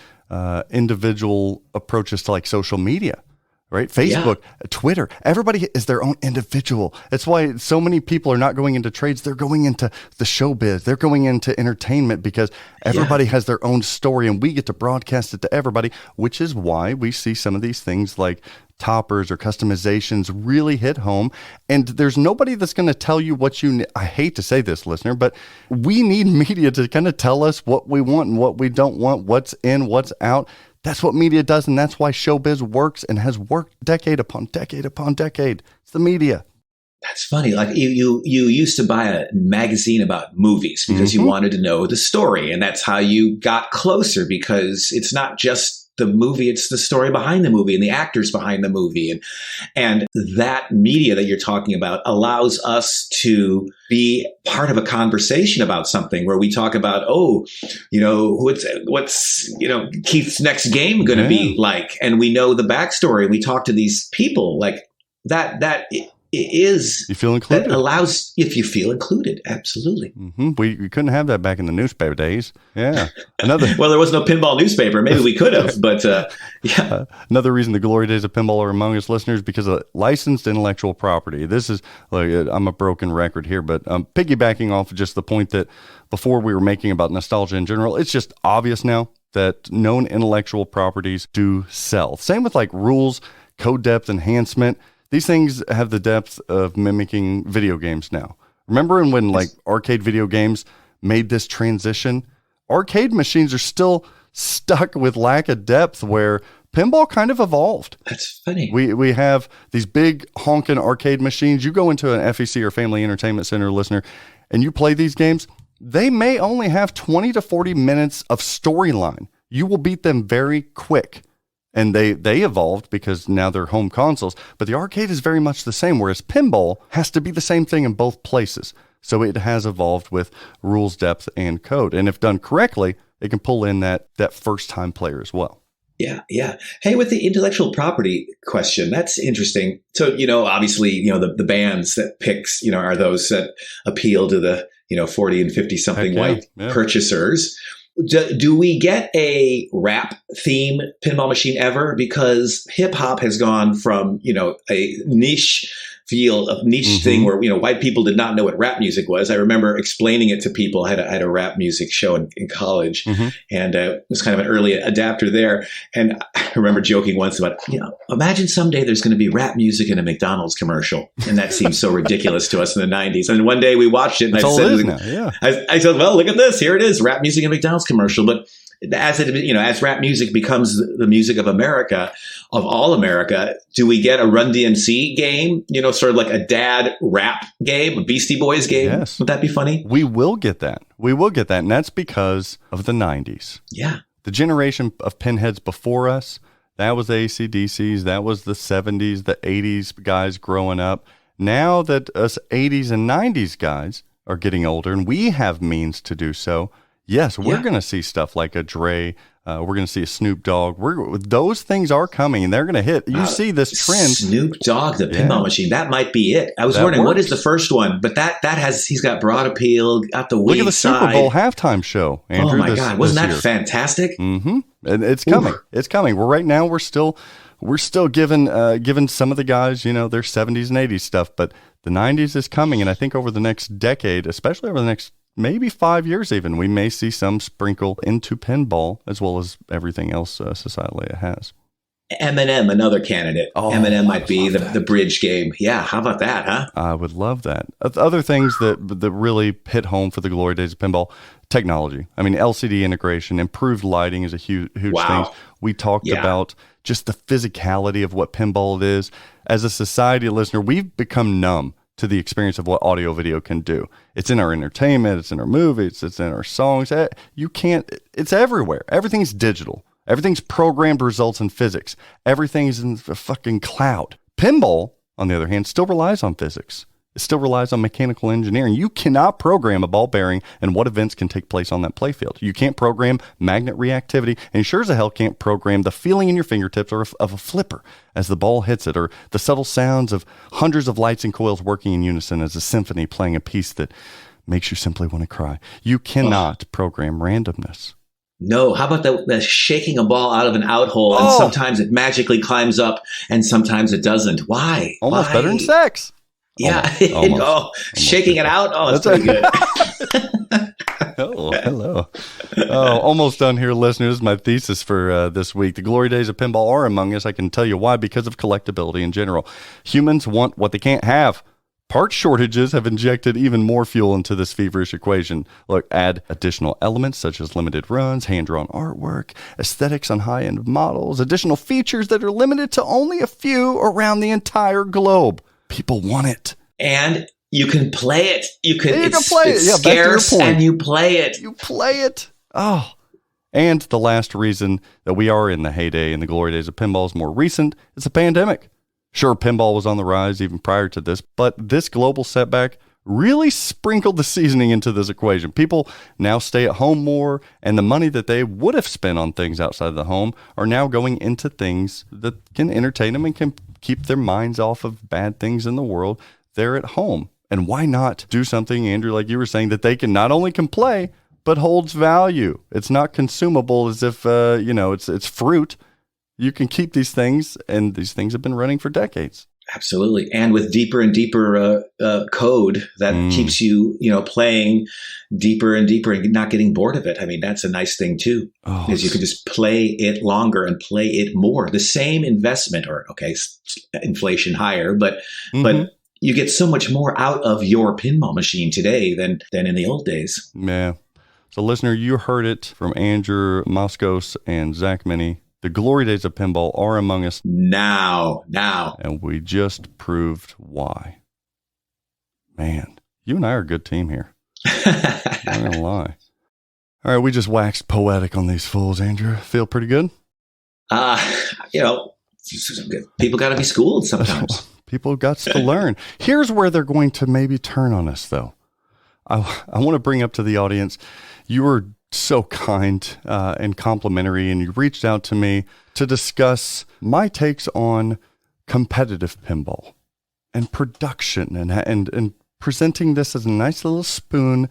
individual approaches to like social media, right? Facebook, Twitter, everybody is their own individual. It's why so many people are not going into trades. They're going into the showbiz. They're going into entertainment because everybody has their own story and we get to broadcast it to everybody, which is why we see some of these things like toppers or customizations really hit home. And there's nobody that's going to tell you what you need. I hate to say this, listener, but we need media to kind of tell us what we want and what we don't want, what's in, what's out. That's what media does, and that's why showbiz works and has worked decade upon decade upon decade. It's the media. That's funny. Like you used to buy a magazine about movies because you wanted to know the story, and that's how you got closer, because it's not just the movie, it's the story behind the movie and the actors behind the movie. And that media that you're talking about allows us to be part of a conversation about something where we talk about, what's Keith's next game going to be like? And we know the backstory, and we talk to these people like that. You feel included. That allows if you feel included. Absolutely. We couldn't have that back in the newspaper days. Yeah. Well, there was no pinball newspaper. Maybe we could have, but Another reason the glory days of pinball are among us, listeners, because of licensed intellectual property. This is like, I'm a broken record here, but piggybacking off of just the point that before we were making about nostalgia in general, it's just obvious now that known intellectual properties do sell. Same with like rules, code depth enhancement. These things have the depth of mimicking video games now. Remember when like arcade video games made this transition? Arcade machines are still stuck with lack of depth where pinball kind of evolved. That's funny. We have these big honking arcade machines. You go into an FEC or Family Entertainment Center, listener, and you play these games. They may only have 20 to 40 minutes of storyline. You will beat them very quick. And they evolved because now they're home consoles. But the arcade is very much the same, whereas pinball has to be the same thing in both places. So it has evolved with rules, depth, and code. And if done correctly, it can pull in that first-time player as well. Yeah. Hey, with the intellectual property question, that's interesting. So, obviously, the bands that picks, are those that appeal to the, 40 and 50-something white purchasers. Do we get a rap theme pinball machine ever? Because hip hop has gone from, a niche thing where, white people did not know what rap music was. I remember explaining it to people. I had a rap music show in college and was kind of an early adapter there. And I remember joking once about, imagine someday there's going to be rap music in a McDonald's commercial. And that seems so ridiculous to us in the 90s. And one day we watched it and I said, well, look at this. Here it is, rap music in a McDonald's commercial. But as rap music becomes the music of America, of all America, do we get a Run DMC game? Sort of like a dad rap game, a Beastie Boys game? Yes. Would that be funny? We will get that. And that's because of the 90s. Yeah. The generation of pinheads before us, that was the AC/DCs, that was the 70s, the 80s guys growing up. Now that us 80s and 90s guys are getting older and we have means to do so, yes, we're going to see stuff like a Dre. We're going to see a Snoop Dogg. Those things are coming, and they're going to hit. You see this trend. Snoop Dogg, the pinball machine. That might be it. I was wondering, what is the first one? But he's got broad appeal, got the Look at the side. Super Bowl halftime show, Andrew. Oh, my God. Wasn't that fantastic? Mm-hmm. And it's coming. Oof. It's coming. We're still giving some of the guys, their 70s and 80s stuff, but the 90s is coming, and I think over the next decade, especially over the next maybe 5 years even, we may see some sprinkle into pinball as well as everything else societally it has. M&M, another candidate. Oh, M&M might be the bridge game. Yeah, how about that, huh? I would love that. Other things that really hit home for the glory days of pinball, technology. I mean, LCD integration, improved lighting is a huge thing. We talked about just the physicality of what pinball is. As a society listener, we've become numb to the experience of what audio video can do. It's in our entertainment, it's in our movies, it's in our songs. It's everywhere. Everything's digital. Everything's programmed results in physics. Everything's in the fucking cloud. Pinball, on the other hand, still relies on physics. It still relies on mechanical engineering. You cannot program a ball bearing and what events can take place on that playfield. You can't program magnet reactivity, and sure as hell can't program the feeling in your fingertips or of a flipper as the ball hits it, or the subtle sounds of hundreds of lights and coils working in unison as a symphony playing a piece that makes you simply want to cry. You cannot program randomness. No, how about the shaking a ball out of an out hole, and sometimes it magically climbs up and sometimes it doesn't? Why? Almost better than sex. Yeah. Almost shaking it out. Oh, it's pretty good. Oh, hello. Oh, almost done here, listeners. This is my thesis for this week. The glory days of pinball are among us. I can tell you why, because of collectability in general. Humans want what they can't have. Part shortages have injected even more fuel into this feverish equation. Look, add additional elements such as limited runs, hand-drawn artwork, aesthetics on high-end models, additional features that are limited to only a few around the entire globe. People want it. And you can play it. It's play it. Yeah, scarce, and you play it. You play it. Oh. And the last reason that we are in the heyday and the glory days of pinball is more recent. It's a pandemic. Sure, pinball was on the rise even prior to this, but this global setback really sprinkled the seasoning into this equation. People now stay at home more, and the money that they would have spent on things outside of the home are now going into things that can entertain them and can keep their minds off of bad things in the world. They're at home. And why not do something, Andrew, like you were saying, that they can not only can play, but holds value. It's not consumable as if, it's fruit. You can keep these things, and these things have been running for decades. Absolutely. And with deeper and deeper code that keeps you, playing deeper and deeper and not getting bored of it. I mean, that's a nice thing too, because you can just play it longer and play it more. The same investment, inflation higher, but you get so much more out of your pinball machine today than in the old days. Yeah. So listener, you heard it from Andrew, Moskos, and Zach Meny. The glory days of pinball are among us now. And we just proved why. Man, you and I are a good team here. I'm not going to lie. All right, we just waxed poetic on these fools, Andrew. Feel pretty good? People got to be schooled sometimes. People got to learn. Here's where they're going to maybe turn on us, though. I want to bring up to the audience, you were so kind and complimentary, and you reached out to me to discuss my takes on competitive pinball and production and presenting this as a nice little spoon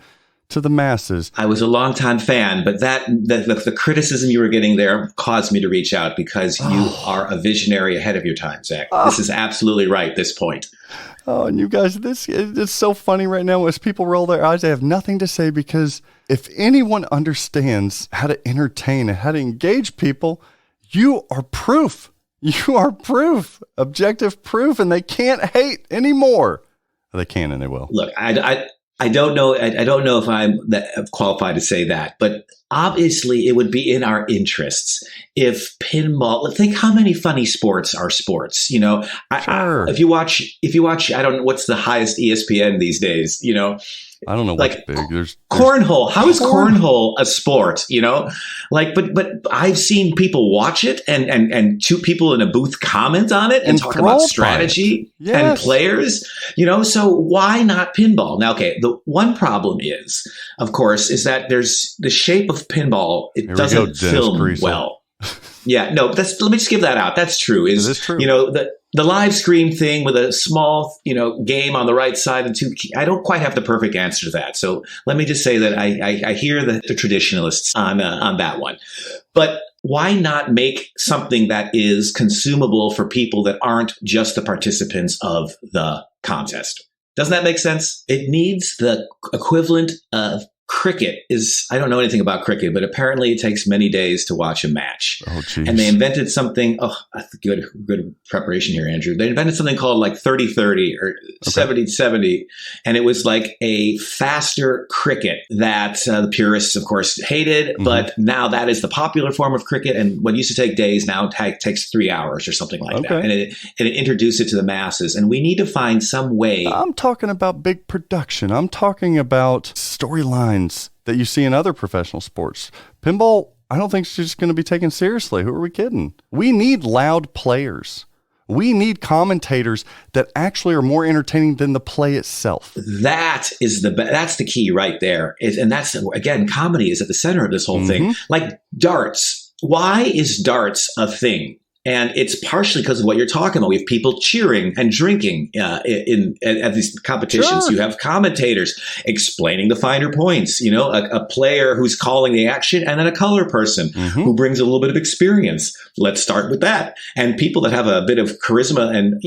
to the masses. I was a longtime fan, but the criticism you were getting there caused me to reach out because you are a visionary ahead of your time, Zach. This is absolutely right, this point. Oh, and you guys, it's so funny right now as people roll their eyes. I have nothing to say because if anyone understands how to entertain and how to engage people, you are proof. You are proof, objective proof, and they can't hate anymore. They can and they will. Look, I don't know. I don't know if I'm qualified to say that, but obviously it would be in our interests if pinball. Think how many funny sports are sports. Sure. If you watch, I don't know what's the highest ESPN these days. I don't know what's big. There's cornhole. How is cornhole a sport? But I've seen people watch it and two people in a booth comment on it and talk about strategy and players. So why not pinball? Now, okay, the one problem is, of course, is that there's the shape of pinball. It doesn't film well. Yeah, no, let me just give that out. That's true. Is true. The live stream thing with a small, game on the right side and two. I don't quite have the perfect answer to that. So let me just say that I hear the traditionalists on that one. But why not make something that is consumable for people that aren't just the participants of the contest? Doesn't that make sense? It needs the equivalent of cricket I don't know anything about cricket, but apparently it takes many days to watch a match. Oh, geez. And they invented something. Oh, good preparation here, Andrew. They invented something called like 30-30 or 70-70. And it was like a faster cricket that the purists, of course, hated. But now that is the popular form of cricket. And what used to take days now takes 3 hours or something like that. And it introduced it to the masses. And we need to find some way. I'm talking about big production. I'm talking about storylines that you see in other professional sports. Pinball, I don't think it's just going to be taken seriously. Who are we kidding? We need loud players. We need commentators that actually are more entertaining than the play itself. That's the key right there. And that's, again, comedy is at the center of this whole thing. Like darts. Why is darts a thing? And it's partially because of what you're talking about. We have people cheering and drinking at these competitions. Sure. You have commentators explaining the finer points. You know, a player who's calling the action, and then a color person who brings a little bit of experience. Let's start with that. And people that have a bit of charisma and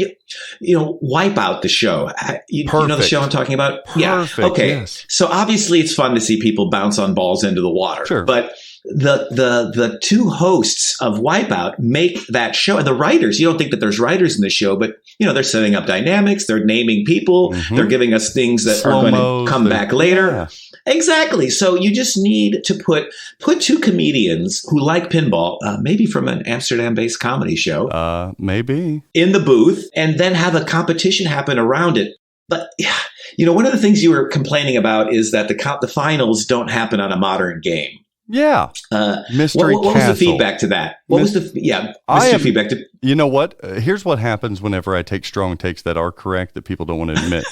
wipe out the show. You know the show I'm talking about? Perfect, yeah. Okay. Yes. So obviously it's fun to see people bounce on balls into the water. Sure. But the two hosts of Wipeout make that show, and the writers, you don't think that there's writers in the show, but they're setting up dynamics, they're naming people, they're giving us things that are going to come back later. Yeah. Exactly. So you just need to put two comedians who like pinball, maybe from an Amsterdam-based comedy show, maybe in the booth, and then have a competition happen around it. But one of the things you were complaining about is that the finals don't happen on a modern game. Yeah. Mystery what was the feedback to that? Mystery feedback to... You know what? Here's what happens whenever I take strong takes that are correct that people don't want to admit.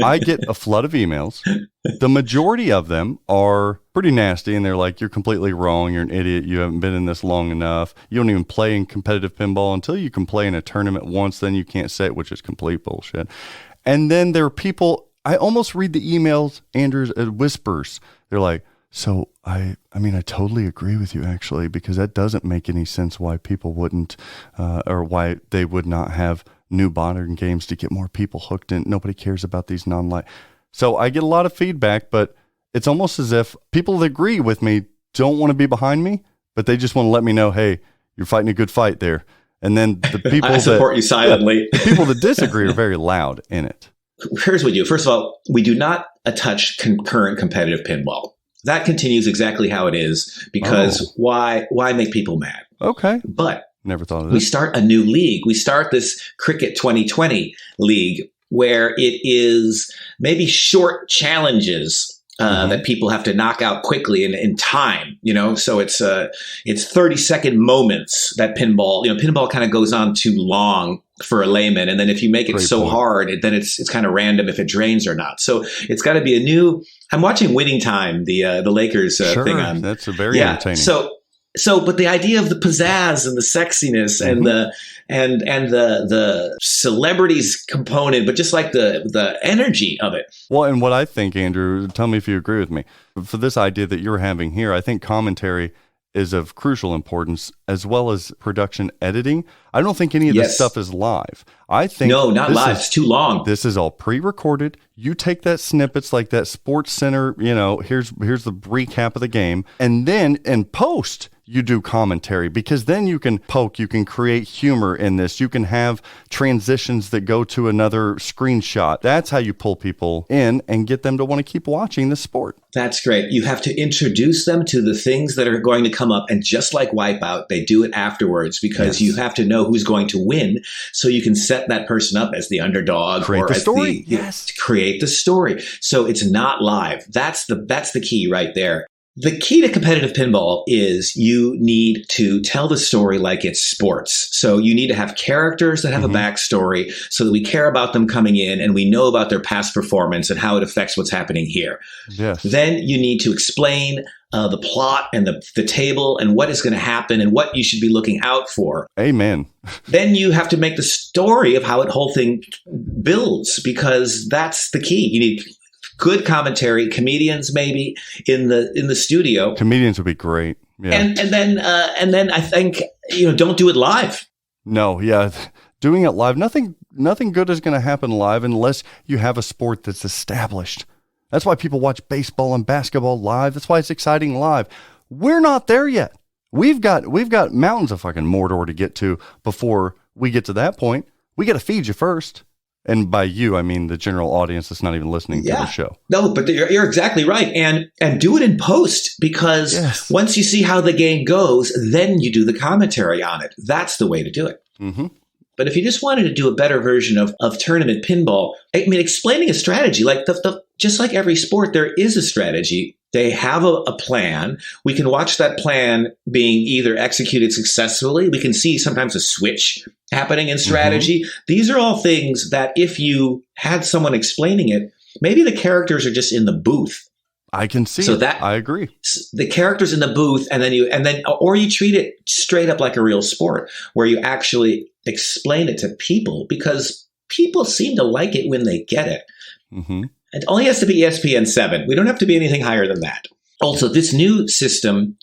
I get a flood of emails. The majority of them are pretty nasty, and they're like, you're completely wrong. You're an idiot. You haven't been in this long enough. You don't even play in competitive pinball. Until you can play in a tournament once, then you can't say it, which is complete bullshit. And then there are people, I almost read the emails, Andrew, whispers. They're like, so I mean, I totally agree with you, actually, because that doesn't make any sense why people wouldn't, or why they would not have new modern games to get more people hooked in. Nobody cares about these non-light. So I get a lot of feedback, but it's almost as if people that agree with me don't want to be behind me, but they just want to let me know, hey, you're fighting a good fight there. And then the people I support you silently. The people that disagree are very loud in it. Here's what we do. First of all, we do not touch current competitive pinball. That continues exactly how it is, because why make people mad? Okay. But never thought of this. We start a new league. We start this Cricket 2020 league where it is maybe short challenges that people have to knock out quickly in time, so it's 30-second moments that pinball kind of goes on too long for a layman. And then if you make it hard, then it's kind of random if it drains or not. So it's got to be a new, I'm watching Winning Time, the Lakers thing on. That's a very entertaining. But the idea of the pizzazz and the sexiness and the celebrities component, but just like the energy of it. Well, and what I think, Andrew, tell me if you agree with me. For this idea that you're having here, I think commentary is of crucial importance, as well as production editing. I don't think any of this stuff is live. I think not live. It's too long. This is all pre-recorded. You take that snippets like that Sports Center, here's the recap of the game. And then in post, you do commentary, because then you can poke, you can create humor in this. You can have transitions that go to another screenshot. That's how you pull people in and get them to want to keep watching the sport. That's great. You have to introduce them to the things that are going to come up. And just like Wipeout, they do it afterwards, because you have to know who's going to win, so you can set that person up as the underdog, create the story. Create the story. So it's not live. That's the key right there. The key to competitive pinball is you need to tell the story like it's sports. So you need to have characters that have a backstory so that we care about them coming in and we know about their past performance and how it affects what's happening here. Yes. Then you need to explain the plot and the table and what is going to happen and what you should be looking out for. Amen. Then you have to make the story of how the whole thing builds, because that's the key. You need good commentary, comedians maybe in the studio. Comedians would be great. Yeah. And then I think don't do it live. No, yeah. Doing it live, nothing good is going to happen live unless you have a sport that's established. That's why people watch baseball and basketball live. That's why it's exciting live. We're not there yet. We've got mountains of fucking Mordor to get to before we get to that point. We got to feed you first. And by you, I mean the general audience that's not even listening to the show. No, but you're exactly right. And do it in post, because once you see how the game goes, then you do the commentary on it. That's the way to do it. Mm-hmm. But if you just wanted to do a better version of tournament pinball, I mean, explaining a strategy, like just like every sport, there is a strategy. They have a plan. We can watch that plan being either executed successfully. We can see sometimes a switch happening in strategy. Mm-hmm. These are all things that if you had someone explaining it, maybe the characters are just in the booth. I can see it. I agree. The characters in the booth, or you treat it straight up like a real sport where you actually explain it to people, because people seem to like it when they get it. Mm-hmm. It only has to be ESPN 7. We don't have to be anything higher than that. Also, this new system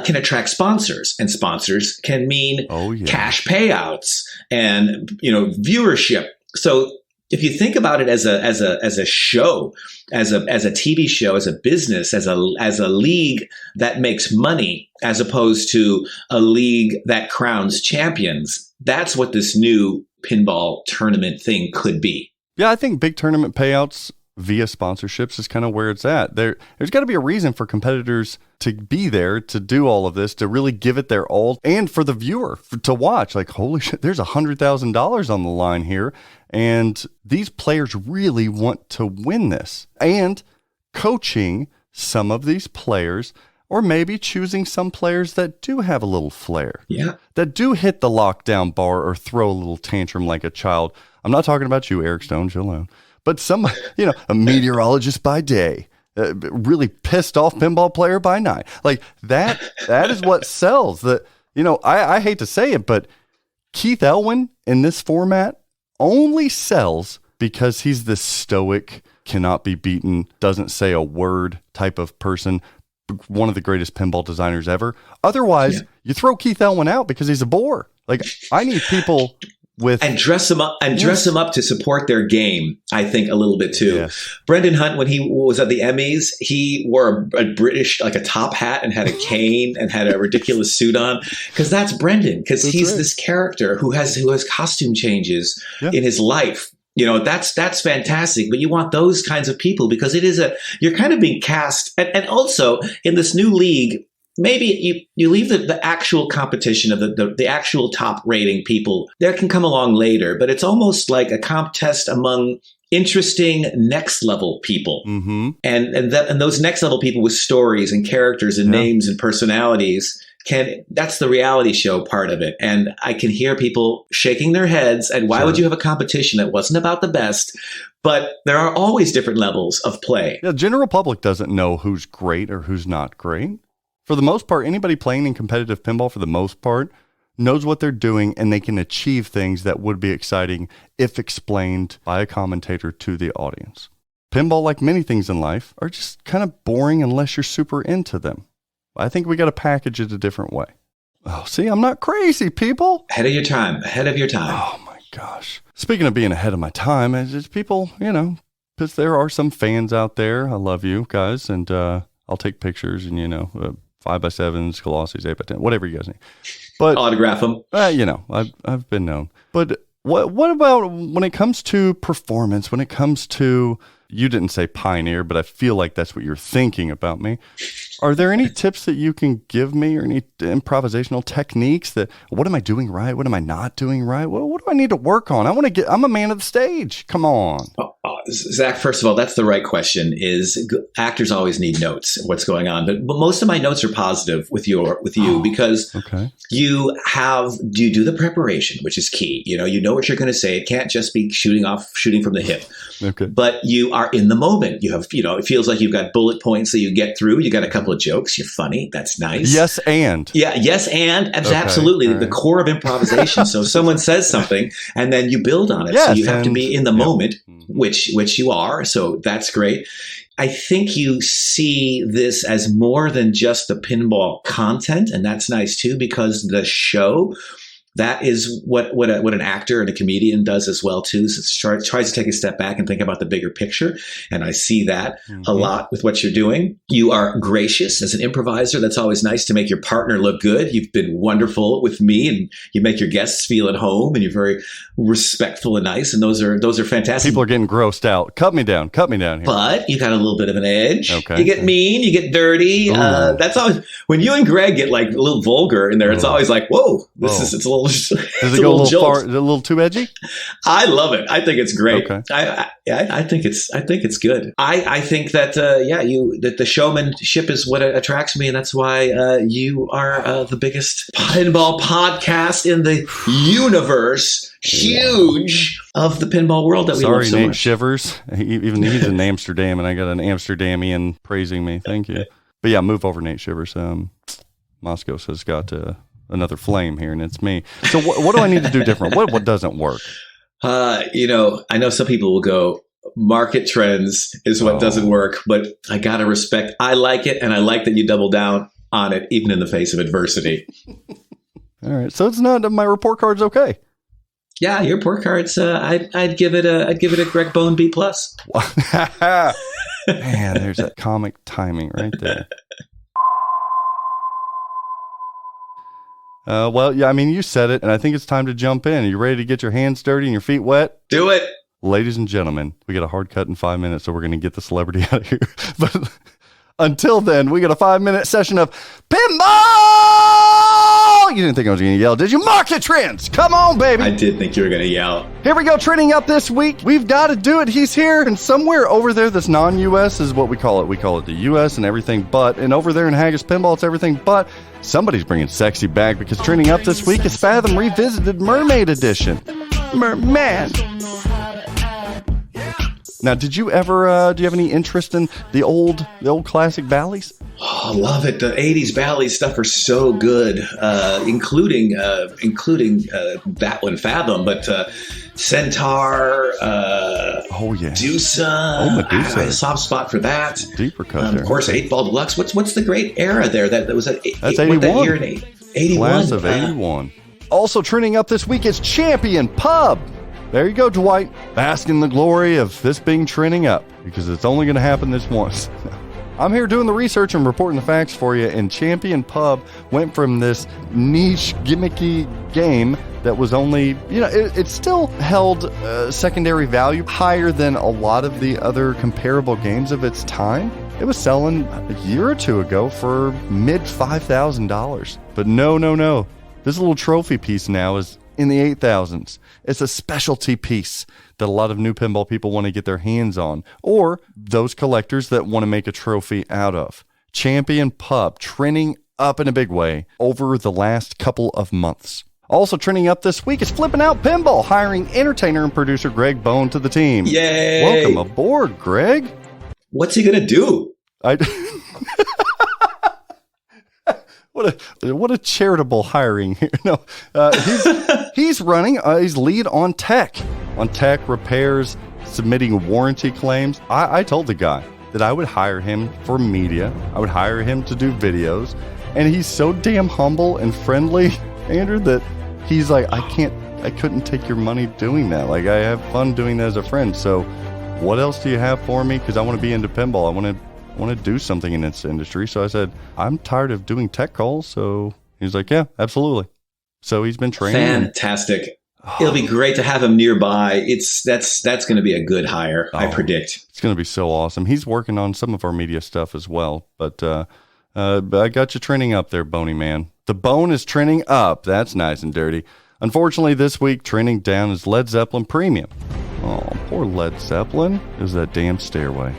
can attract sponsors, and sponsors can mean cash payouts and viewership. So if you think about it as a show, as a TV show, as a business, as a league that makes money, as opposed to a league that crowns champions, that's what this new pinball tournament thing could be. Yeah, I think big tournament payouts via sponsorships is kind of where it's at. There's got to be a reason for competitors to be there, to do all of this, to really give it their all, and for the viewer to watch. Like, holy shit, there's $100,000 on the line here, and these players really want to win this. And coaching some of these players, or maybe choosing some players that do have a little flair, that do hit the lockdown bar or throw a little tantrum like a child. I'm not talking about you, Eric Stone, chill out. But some, a meteorologist by day, really pissed off pinball player by night. Like that is what sells. I hate to say it, but Keith Elwin in this format only sells because he's this stoic, cannot be beaten, doesn't say a word type of person, one of the greatest pinball designers ever. Otherwise, you throw Keith Elwin out because he's a bore. Like, I need people and dress them up to support their game, I think, a little bit too. Yes. Brendan Hunt, when he was at the Emmys, he wore a British, like a top hat, and had a cane and had a ridiculous suit on, because that's Brendan, because he's this character who has costume changes in his life. That's fantastic. But you want those kinds of people, because you're kind of being cast. And also in this new league, maybe you leave the actual competition of the actual top rating people. That can come along later, but it's almost like a contest among interesting next level people. Mm-hmm. And those next level people with stories and characters and names and personalities that's the reality show part of it. And I can hear people shaking their heads. And why would you have a competition that wasn't about the best? But there are always different levels of play. The general public doesn't know who's great or who's not great. For the most part, anybody playing in competitive pinball, for the most part, knows what they're doing, and they can achieve things that would be exciting if explained by a commentator to the audience. Pinball, like many things in life, are just kind of boring unless you're super into them. I think we got to package it a different way. Oh, see, I'm not crazy, people. Ahead of your time. Oh, my gosh. Speaking of being ahead of my time, it's just people, because there are some fans out there. I love you guys, and I'll take pictures and, 5x7s, Colossi's 8x10, whatever you guys need. But I'll autograph them. I've been known. But what about when it comes to performance, when it comes to, you didn't say pioneer, but I feel like that's what you're thinking about me. Are there any tips that you can give me, or any improvisational techniques that, what am I doing right? What am I not doing right? What do I need to work on? I'm a man of the stage. Come on. Zach, first of all, that's the right question. Actors always need notes of what's going on, but most of my notes are positive with you because you do the preparation, which is key. You know what you're going to say. It can't just be shooting from the hip. Okay. But you are in the moment. You have, it feels like you've got bullet points that you get through. You got a couple of jokes. You're funny. That's nice. Yes, and. Yeah, yes, and. Absolutely. Right. The core of improvisation. So someone says something and then you build on it. Yes, so you have to be in the moment, which you are. So that's great. I think you see this as more than just the pinball content. And that's nice too, because the show that is what an actor and a comedian does as well too. So it tries to take a step back and think about the bigger picture. And I see that a lot with what you're doing. You are gracious as an improviser. That's always nice to make your partner look good. You've been wonderful with me, and you make your guests feel at home, and you're very respectful and nice. And those are fantastic. People are getting grossed out. Cut me down here. But you got a little bit of an edge. Okay. You get mean, you get dirty. That's always when you and Greg get like a little vulgar in there. It's always like, whoa, it's a little. Does it go a little far? A little too edgy? I love it. I think it's great. Okay. I think it's good. I think that that the showmanship is what attracts me, and that's why you are the biggest pinball podcast in the universe. Huge of the pinball world that we love so Nate much. Shivers. Even he's in Amsterdam, and I got an Amsterdamian praising me. Thank you. But yeah, move over, Nate Shivers. Moskos has got another flame here, and it's me. So what do I need to do different? What doesn't work? I know some people will go, market trends is what doesn't work, but I got to respect. I like it, and I like that you double down on it, even in the face of adversity. All right. So it's not, my report card's okay. Yeah, your report cards. I'd give it a Greg Bone B+. Man, there's that comic timing right there. Well, yeah, I mean, you said it, and I think it's time to jump in. Are you ready to get your hands dirty and your feet wet? Do it. Ladies and gentlemen, we got a hard cut in 5 minutes, so we're going to get the celebrity out of here. But until then, we got a 5-minute session of Pinball! You didn't think I was going to yell, did you? Market trends! Come on, baby! I did think you were going to yell. Here we go, trending up this week. We've got to do it. He's here, and somewhere over there that's non-U.S. is what we call it. We call it the U.S. and everything but. And over there in Haggis Pinball, it's everything but. Somebody's bringing sexy back, because trending up this week is Fathom Revisited Mermaid Edition. Merman. Now, did you ever, do you have any interest in the old classic Bally's? Oh, I love it. The 80s Bally stuff are so good, including that one, Fathom, but Centaur, Medusa. Medusa. I have a soft spot for that. Deeper cut there. Of course, 8-Ball Deluxe. What's the great era there? That was at That's 81. That year in 81. Class of 81. Also trending up this week is Champion Pub. There you go, Dwight. Bask in the glory of this being trending up, because it's only going to happen this once. I'm here doing the research and reporting the facts for you, and Champion Pub went from this niche, gimmicky game that was only, it still held secondary value higher than a lot of the other comparable games of its time. It was selling a year or two ago for mid $5,000. But no. This little trophy piece now is in the 8,000s. It's a specialty piece that a lot of new pinball people want to get their hands on, or those collectors that want to make a trophy out of. Champion Pub trending up in a big way over the last couple of months. Also trending up this week is Flipping Out Pinball, hiring entertainer and producer Greg Bone to the team. Yay! Welcome aboard, Greg. What's he gonna do? What a charitable hiring here. No, he's running. He's lead on tech repairs, submitting warranty claims. I told the guy that I would hire him for media. I would hire him to do videos, and he's so damn humble and friendly, Andrew, that he's like, I couldn't take your money doing that. Like, I have fun doing that as a friend. So, what else do you have for me? Because I want to be into pinball. I want to do something in this industry. So I said, I'm tired of doing tech calls. So he's like, yeah, absolutely. So he's been training. Fantastic. It'll be great to have him nearby. That's going to be a good hire, I predict. It's going to be so awesome. He's working on some of our media stuff as well. But I got you trending up there, Boney man. The bone is trending up. That's nice and dirty. Unfortunately, this week, trending down is Led Zeppelin Premium. Oh, poor Led Zeppelin. It was that damn stairway.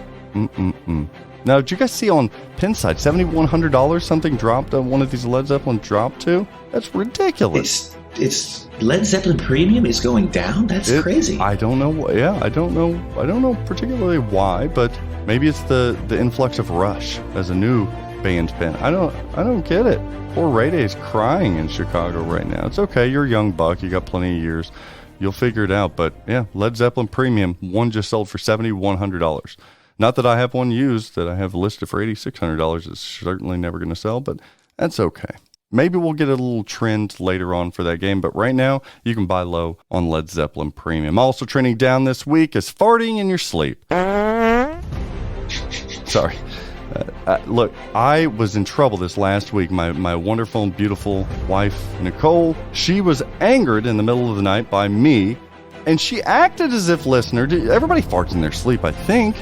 Now, did you guys see on Pinside, $7,100 something dropped on one of these Led Zeppelin dropped to? That's ridiculous. It's Led Zeppelin Premium is going down? That's crazy. I don't know. Yeah, I don't know particularly why, but maybe it's the influx of Rush as a new band pin. I don't get it. Poor Ray Day's crying in Chicago right now. It's okay. You're a young buck. You got plenty of years. You'll figure it out. But yeah, Led Zeppelin Premium, one just sold for $7,100. Not that I have one used that I have listed for $8,600. It's certainly never going to sell, but that's okay. Maybe we'll get a little trend later on for that game, but right now you can buy low on Led Zeppelin Premium. Also trending down this week is farting in your sleep. Sorry. Look, I was in trouble this last week. My wonderful and beautiful wife, Nicole, she was angered in the middle of the night by me, and she acted as if everybody farts in their sleep, I think.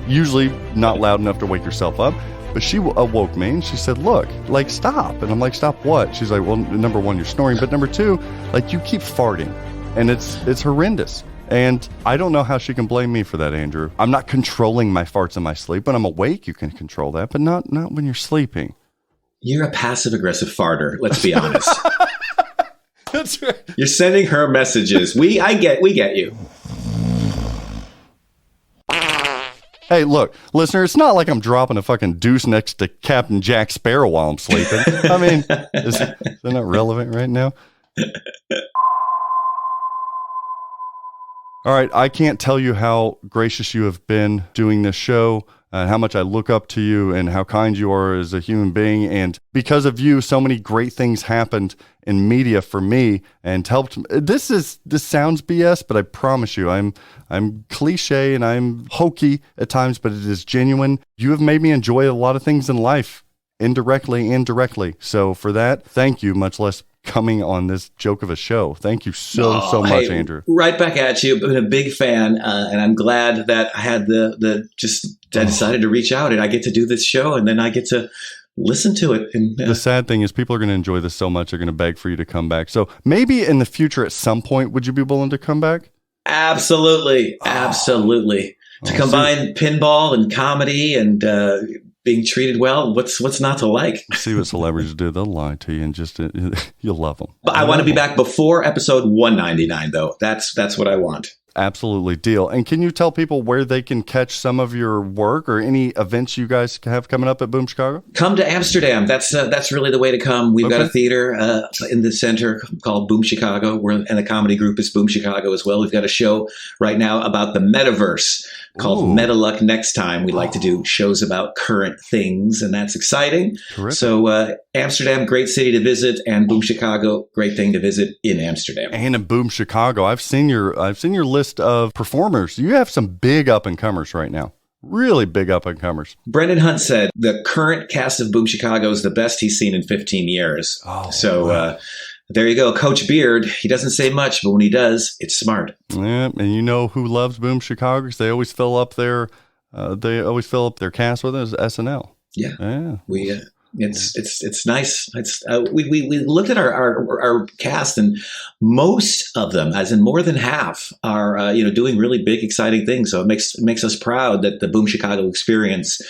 Usually not loud enough to wake yourself up. But she awoke me and she said, look, like, stop. And I'm like, stop what? She's like, well, number one, you're snoring. But number two, like, you keep farting. And it's horrendous. And I don't know how she can blame me for that, Andrew. I'm not controlling my farts in my sleep. When I'm awake, you can control that, but not when you're sleeping. You're a passive-aggressive farter, let's be honest. That's right. You're sending her messages. We get you. Hey, look, listener, it's not like I'm dropping a fucking deuce next to Captain Jack Sparrow while I'm sleeping. I mean, is that not relevant right now? All right, I can't tell you how gracious you have been doing this show, how much I look up to you, and how kind you are as a human being. And because of you, so many great things happened in media for me and helped. This sounds BS, but I promise you, I'm cliche and I'm hokey at times, but it is genuine. You have made me enjoy a lot of things in life, indirectly and directly. So for that, thank you, much less coming on this joke of a show. Thank you so much, Andrew. Right back at you. I've been a big fan, and I'm glad that I had I decided to reach out, and I get to do this show, and then I get to listen to it. And the sad thing is people are going to enjoy this so much, they're going to beg for you to come back. So maybe in the future at some point, would you be willing to come back? Absolutely. To combine pinball and comedy and being treated well, what's not to like? See what celebrities do. They'll lie to you and just you'll love them. But I want to be back before episode 199, though. That's what I want. Absolutely. Deal. And can you tell people where they can catch some of your work or any events you guys have coming up at Boom Chicago? Come to Amsterdam. That's really the way to come. We've got a theater in the center called Boom Chicago. And the comedy group is Boom Chicago as well. We've got a show right now about the metaverse called Meta Luck Next Time. We like to do shows about current things, and that's exciting. Terrific. So Amsterdam, great city to visit, and Boom Chicago, great thing to visit in Amsterdam. And in Boom Chicago, I've seen your list of performers. You have some big up-and-comers right now. Really big up-and-comers. Brendan Hunt said the current cast of Boom Chicago is the best he's seen in 15 years. There you go. Coach Beard, he doesn't say much, but when he does, it's smart. Yeah, and you know who loves Boom Chicago? Because they always fill up their cast with us, SNL. Yeah. It's nice. We looked at our cast, and most of them, as in more than half, are doing really big, exciting things. So it makes us proud that the Boom Chicago experience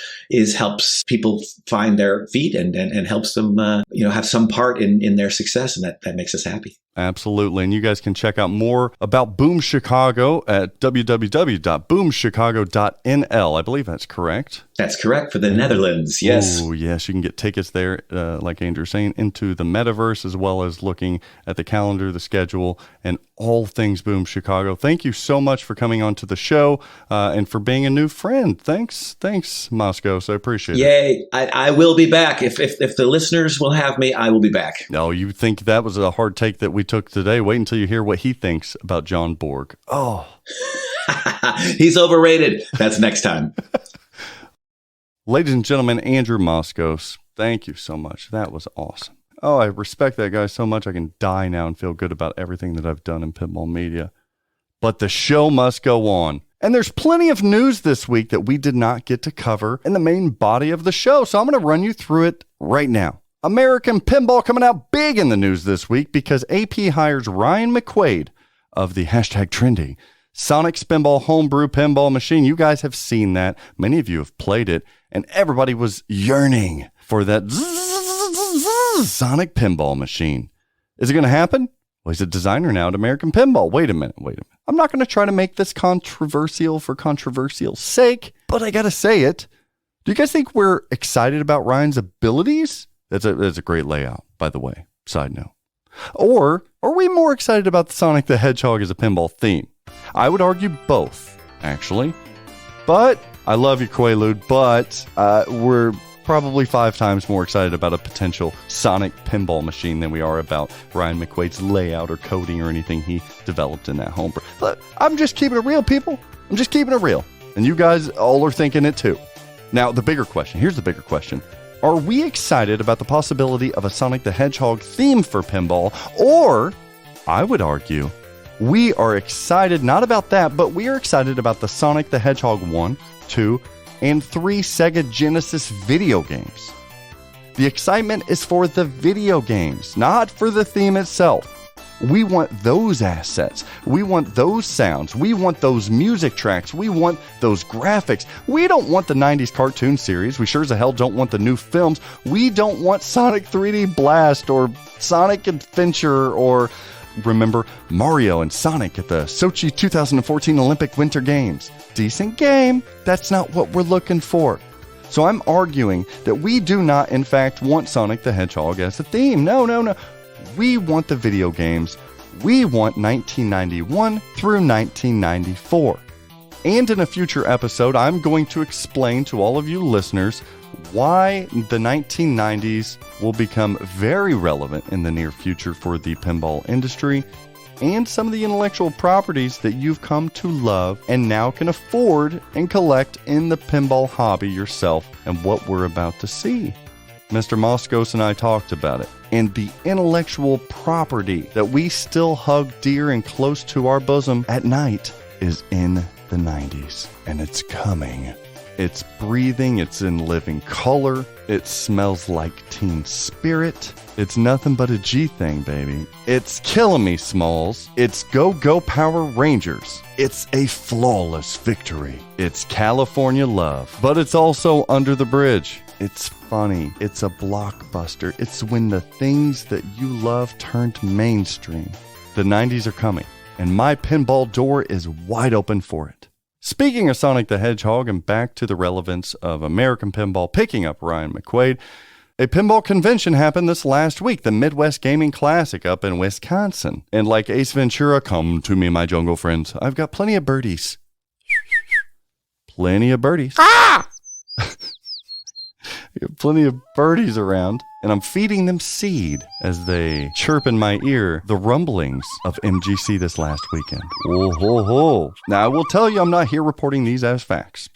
helps people find their feet and helps them have some part in their success, and that makes us happy. Absolutely. And you guys can check out more about Boom Chicago at www.boomchicago.nl. I believe that's correct. That's correct, for the Netherlands. Yes. Oh, yes. You can get tickets there, like Andrew's saying, into the metaverse, as well as looking at the calendar, the schedule, and all things Boom Chicago. Thank you so much for coming on to the show and for being a new friend. Thanks, Moskos. I appreciate it. Yay. I will be back. If the listeners will have me, I will be back. No, you think that was a hard take that we took today? Wait until you hear what he thinks about John Borg. Oh. He's overrated. That's next time. Ladies and gentlemen, Andrew Moskos, thank you so much. That was awesome. Oh, I respect that guy so much I can die now and feel good about everything that I've done in pinball media. But the show must go on. And there's plenty of news this week that we did not get to cover in the main body of the show, so I'm going to run you through it right now. American Pinball coming out big in the news this week because AP hires Ryan Mcquaid of the #trendy Sonic Spinball homebrew pinball machine. You guys have seen that. Many of you have played it, and everybody was yearning for that Sonic pinball machine. Is it going to happen? Well, he's a designer now at American Pinball. Wait a minute. I'm not going to try to make this controversial for controversial's sake, but I got to say it. Do you guys think we're excited about Ryan's abilities? That's a great layout, by the way. Side note. Or are we more excited about the Sonic the Hedgehog as a pinball theme? I would argue both, actually. But I love you, Quaalude, but we're probably 5 times more excited about a potential Sonic pinball machine than we are about Ryan McQuaid's layout or coding or anything he developed in that homebrew. But I'm just keeping it real, people. I'm just keeping it real. And you guys all are thinking it too. Now, here's the bigger question. Are we excited about the possibility of a Sonic the Hedgehog theme for pinball? Or, I would argue, we are excited not about that, but we are excited about the Sonic the Hedgehog 1, 2, and 3 Sega Genesis video games. The excitement is for the video games, not for the theme itself. We want those assets. We want those sounds. We want those music tracks. We want those graphics. We don't want the 90s cartoon series. We sure as hell don't want the new films. We don't want Sonic 3D Blast or Sonic Adventure or, remember, Mario and Sonic at the Sochi 2014 Olympic Winter Games. Decent game. That's not what we're looking for. So I'm arguing that we do not, in fact, want Sonic the Hedgehog as a theme. No. We want the video games. We want 1991 through 1994. And in a future episode, I'm going to explain to all of you listeners why the 1990s will become very relevant in the near future for the pinball industry and some of the intellectual properties that you've come to love and now can afford and collect in the pinball hobby yourself and what we're about to see. Mr. Moskos and I talked about it. And the intellectual property that we still hug dear and close to our bosom at night is in the 90s. And it's coming. It's breathing. It's in living color. It smells like teen spirit. It's nothing but a G thing, baby. It's killing me, Smalls. It's Go Power Rangers. It's a flawless victory. It's California love. But it's also Under the Bridge. It's funny. It's a blockbuster. It's when the things that you love turned mainstream. The 90s are coming, and my pinball door is wide open for it. Speaking of Sonic the Hedgehog and back to the relevance of American pinball picking up Ryan McQuaid, a pinball convention happened this last week, the Midwest Gaming Classic up in Wisconsin. And like Ace Ventura, come to me, my jungle friends, I've got plenty of birdies. Plenty of birdies. Ah! Plenty of birdies around, and I'm feeding them seed as they chirp in my ear the rumblings of MGC this last weekend. Oh, ho, ho. Now, I will tell you, I'm not here reporting these as facts.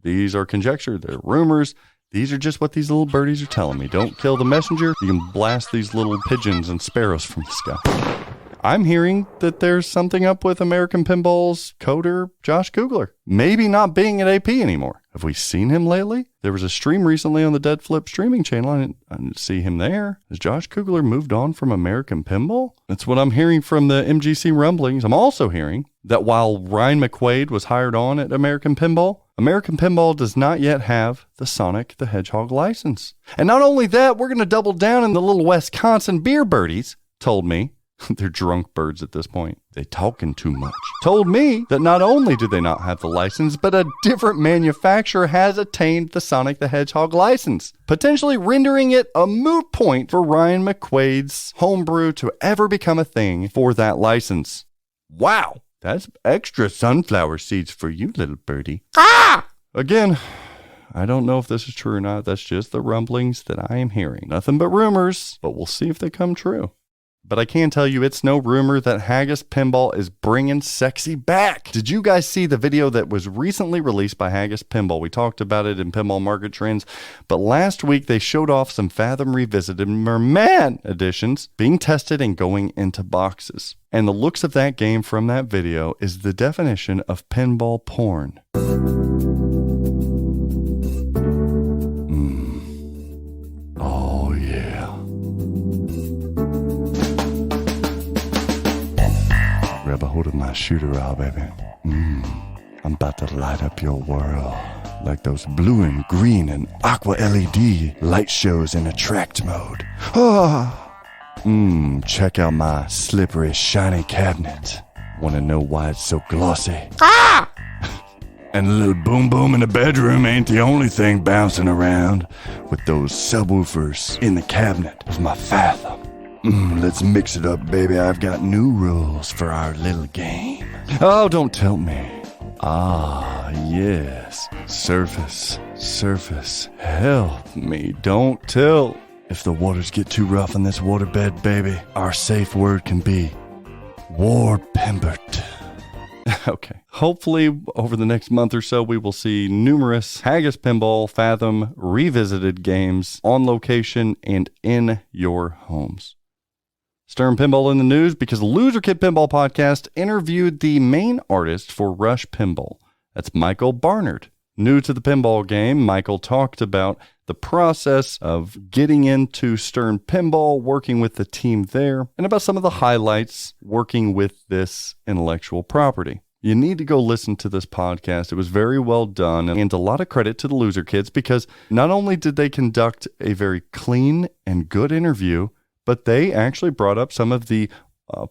These are conjecture, they're rumors. These are just what these little birdies are telling me. Don't kill the messenger. You can blast these little pigeons and sparrows from the sky. I'm hearing that there's something up with American Pinball's coder, Josh Kugler. Maybe not being at AP anymore. Have we seen him lately? There was a stream recently on the Dead Flip streaming channel. I didn't see him there. Has Josh Kugler moved on from American Pinball? That's what I'm hearing from the MGC rumblings. I'm also hearing that while Ryan McQuaid was hired on at American Pinball does not yet have the Sonic the Hedgehog license. And not only that, we're going to double down in the little Wisconsin beer birdies told me. They're drunk birds at this point. They talking too much. Told me that not only do they not have the license, but a different manufacturer has attained the Sonic the Hedgehog license, potentially rendering it a moot point for Ryan McQuaid's homebrew to ever become a thing for that license. Wow, that's extra sunflower seeds for you, little birdie. Ah! Again, I don't know if this is true or not. That's just the rumblings that I am hearing. Nothing but rumors, but we'll see if they come true. But I can tell you it's no rumor that Haggis Pinball is bringing sexy back. Did you guys see the video that was recently released by Haggis Pinball? We talked about it in Pinball Market Trends, but last week they showed off some Fathom Revisited Merman editions being tested and going into boxes. And the looks of that game from that video is the definition of pinball porn. Oh yeah. Grab a hold of my shooter rod, baby. I'm about to light up your world like those blue and green and aqua LED light shows in attract mode. Check out my slippery, shiny cabinet. Want to know why it's so glossy? And the little boom boom in the bedroom ain't the only thing bouncing around. With those subwoofers in the cabinet was my Fathom. Let's mix it up, baby. I've got new rules for our little game. Oh, don't tilt me. Ah, yes. Surface. Help me, don't tilt. If the waters get too rough in this waterbed, baby, our safe word can be war-pembered. Okay. Hopefully, over the next month or so, we will see numerous Haggis Pinball Fathom revisited games on location and in your homes. Stern Pinball in the news because the Loser Kid Pinball podcast interviewed the main artist for Rush Pinball. That's Michael Barnard. New to the pinball game, Michael talked about the process of getting into Stern Pinball, working with the team there, and about some of the highlights working with this intellectual property. You need to go listen to this podcast. It was very well done, and a lot of credit to the Loser Kids because not only did they conduct a very clean and good interview, but they actually brought up some of the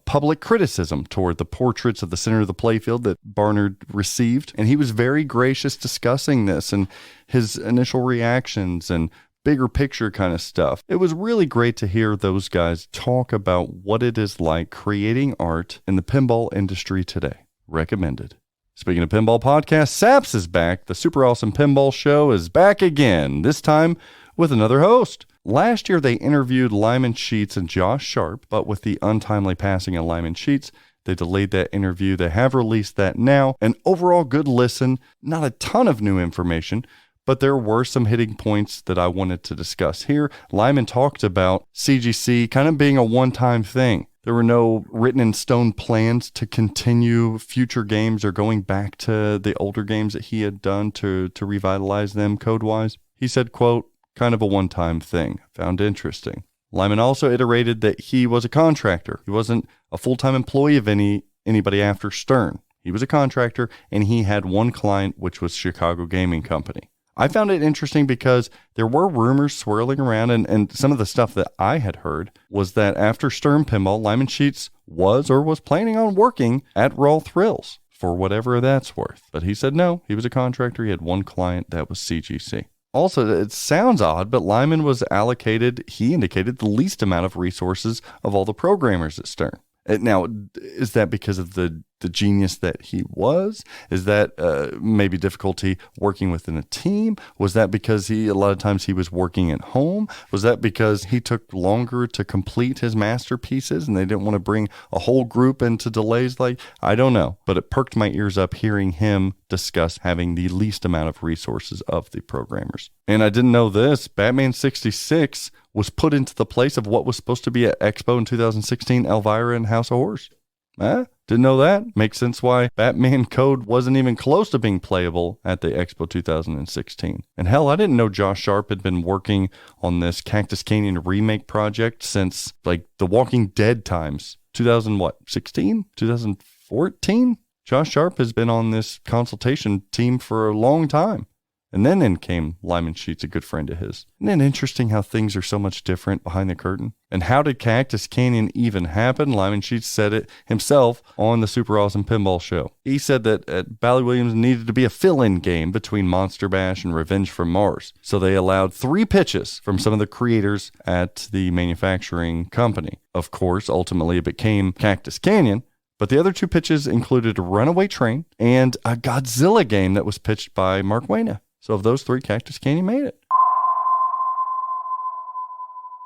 public criticism toward the portraits of the center of the playfield that Barnard received. And he was very gracious discussing this and his initial reactions and bigger picture kind of stuff. It was really great to hear those guys talk about what it is like creating art in the pinball industry today. Recommended. Speaking of pinball podcasts, Saps is back. The super awesome pinball show is back again, this time with another host. Last year, they interviewed Lyman Sheets and Josh Sharp, but with the untimely passing of Lyman Sheets, they delayed that interview. They have released that now. An overall good listen, not a ton of new information, but there were some hitting points that I wanted to discuss here. Lyman talked about CGC kind of being a one-time thing. There were no written in stone plans to continue future games or going back to the older games that he had done to revitalize them code-wise. He said, quote, kind of a one-time thing. Found interesting. Lyman also iterated that he was a contractor. He wasn't a full-time employee of anybody after Stern. He was a contractor, and he had one client, which was Chicago Gaming Company. I found it interesting because there were rumors swirling around, and some of the stuff that I had heard was that after Stern Pinball, Lyman Sheets was planning on working at Raw Thrills for whatever that's worth. But he said no, he was a contractor. He had one client, that was CGC. Also, it sounds odd, but Lyman was allocated, he indicated, the least amount of resources of all the programmers at Stern. Now, is that because of the genius that he was? Is that maybe difficulty working within a team? Was that because a lot of times he was working at home? Was that because he took longer to complete his masterpieces and they didn't want to bring a whole group into delays? I don't know, but it perked my ears up hearing him discuss having the least amount of resources of the programmers. And I didn't know this, Batman 66 was put into the place of what was supposed to be at Expo in 2016, Elvira and House of Horrors. Didn't know that. Makes sense why Batman Code wasn't even close to being playable at the Expo 2016. And hell, I didn't know Josh Sharp had been working on this Cactus Canyon remake project since The Walking Dead times. 2016? 2014? Josh Sharp has been on this consultation team for a long time. And then in came Lyman Sheets, a good friend of his. Isn't it interesting how things are so much different behind the curtain? And how did Cactus Canyon even happen? Lyman Sheets said it himself on the Super Awesome Pinball Show. He said that Bally Williams needed to be a fill-in game between Monster Bash and Revenge from Mars. So they allowed 3 pitches from some of the creators at the manufacturing company. Of course, ultimately it became Cactus Canyon. But the other 2 pitches included a Runaway Train and a Godzilla game that was pitched by Mcquaid. So of those 3, Cactus Canyon made it.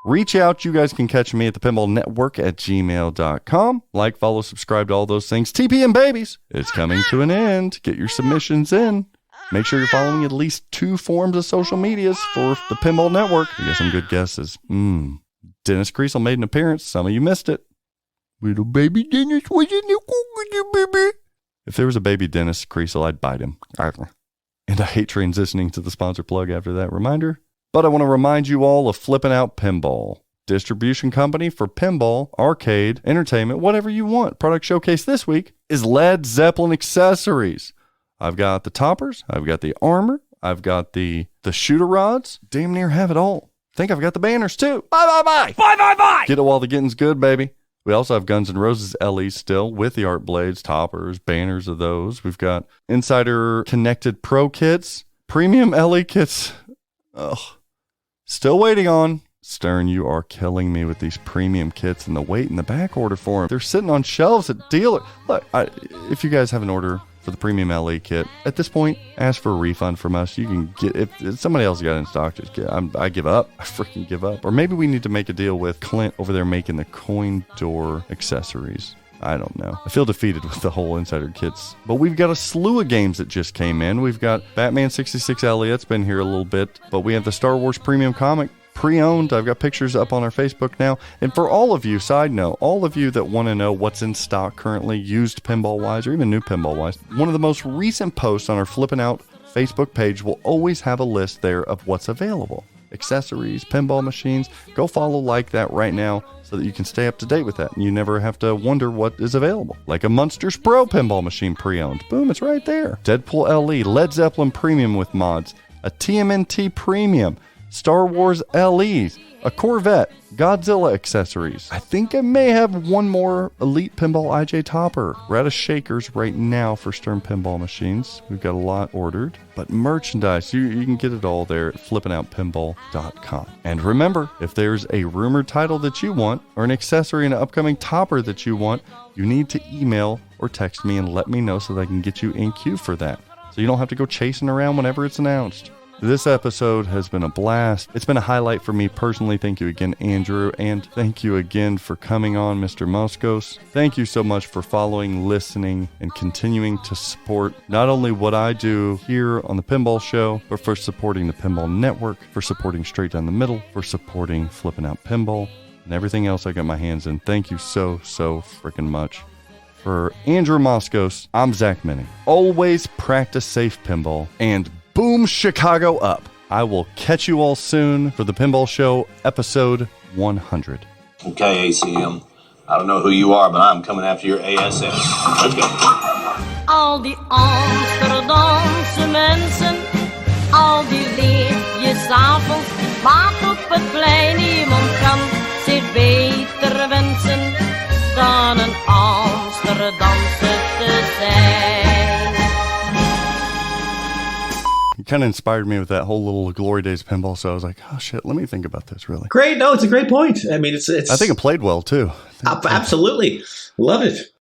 Reach out. You guys can catch me at the Pinball Network at gmail.com. Like, follow, subscribe to all those things. TP and babies. It's coming to an end. Get your submissions in. Make sure you're following at least 2 forms of social medias for the Pinball Network. You got some good guesses. Dennis Creasel made an appearance. Some of you missed it. Little baby Dennis was in the baby. If there was a baby Dennis Creasel, I'd bite him. And I hate transitioning to the sponsor plug after that reminder. But I want to remind you all of Flippin' Out Pinball. Distribution company for pinball, arcade, entertainment, whatever you want. Product showcase this week is Led Zeppelin accessories. I've got the toppers. I've got the armor. I've got the shooter rods. Damn near have it all. Think I've got the banners too. Bye. Get it while the getting's good, baby. We also have Guns N' Roses LEs still with the art blades, toppers, banners of those. We've got Insider Connected Pro kits, premium LE kits. Still waiting on. Stern, you are killing me with these premium kits and the wait in the back order for them. They're sitting on shelves at dealer. Look, if you guys have an order for the premium LE kit. At this point, ask for a refund from us. You can get, if somebody else got it in stock, just get, I give up. I freaking give up. Or maybe we need to make a deal with Clint over there making the coin door accessories. I don't know. I feel defeated with the whole Insider kits. But we've got a slew of games that just came in. We've got Batman 66 Elliot's been here a little bit, but we have the Star Wars Premium Comic pre-owned. I've got pictures up on our Facebook now. And for all of you, side note, all of you that want to know what's in stock currently, used pinball-wise or even new pinball-wise, one of the most recent posts on our Flippin' Out Facebook page will always have a list there of what's available. Accessories, pinball machines. Go follow like that right now so that you can stay up to date with that and you never have to wonder what is available. Like a Munsters Pro pinball machine pre-owned. Boom, it's right there. Deadpool LE, Led Zeppelin Premium with mods, a TMNT Premium, Star Wars LEs, a Corvette, Godzilla accessories. I think I may have one more Elite Pinball IJ Topper. We're out of shakers right now for Stern Pinball Machines. We've got a lot ordered. But merchandise, you can get it all there at flippinoutpinball.com. And remember, if there's a rumored title that you want, or an accessory in an upcoming topper that you want, you need to email or text me and let me know so that I can get you in queue for that. So you don't have to go chasing around whenever it's announced. This episode has been a blast. It's been a highlight for me personally. Thank you again, Andrew. And thank you again for coming on, Mr. Moskos. Thank you so much for following, listening, and continuing to support not only what I do here on the Pinball Show, but for supporting the Pinball Network, for supporting Straight Down the Middle, for supporting Flippin' Out Pinball, and everything else I got my hands in. Thank you so freaking much. For Andrew Moskos, I'm Zach Meny. Always practice safe pinball and boom Chicago up. I will catch you all soon for the Pinball Show episode 100. Okay, ACM. I don't know who you are, but I'm coming after your ASS. Let's go. Al die Amsterdamse mensen, al die leer je 's avonds laat op het plein. Niemand kan zich beter wensen dan een Amsterdamse te zijn. It kind of inspired me with that whole little Glory Days pinball, so I was like, oh shit, let me think about this really. Great. No, it's a great point. I mean, it's I think it played well too. Absolutely. Love it.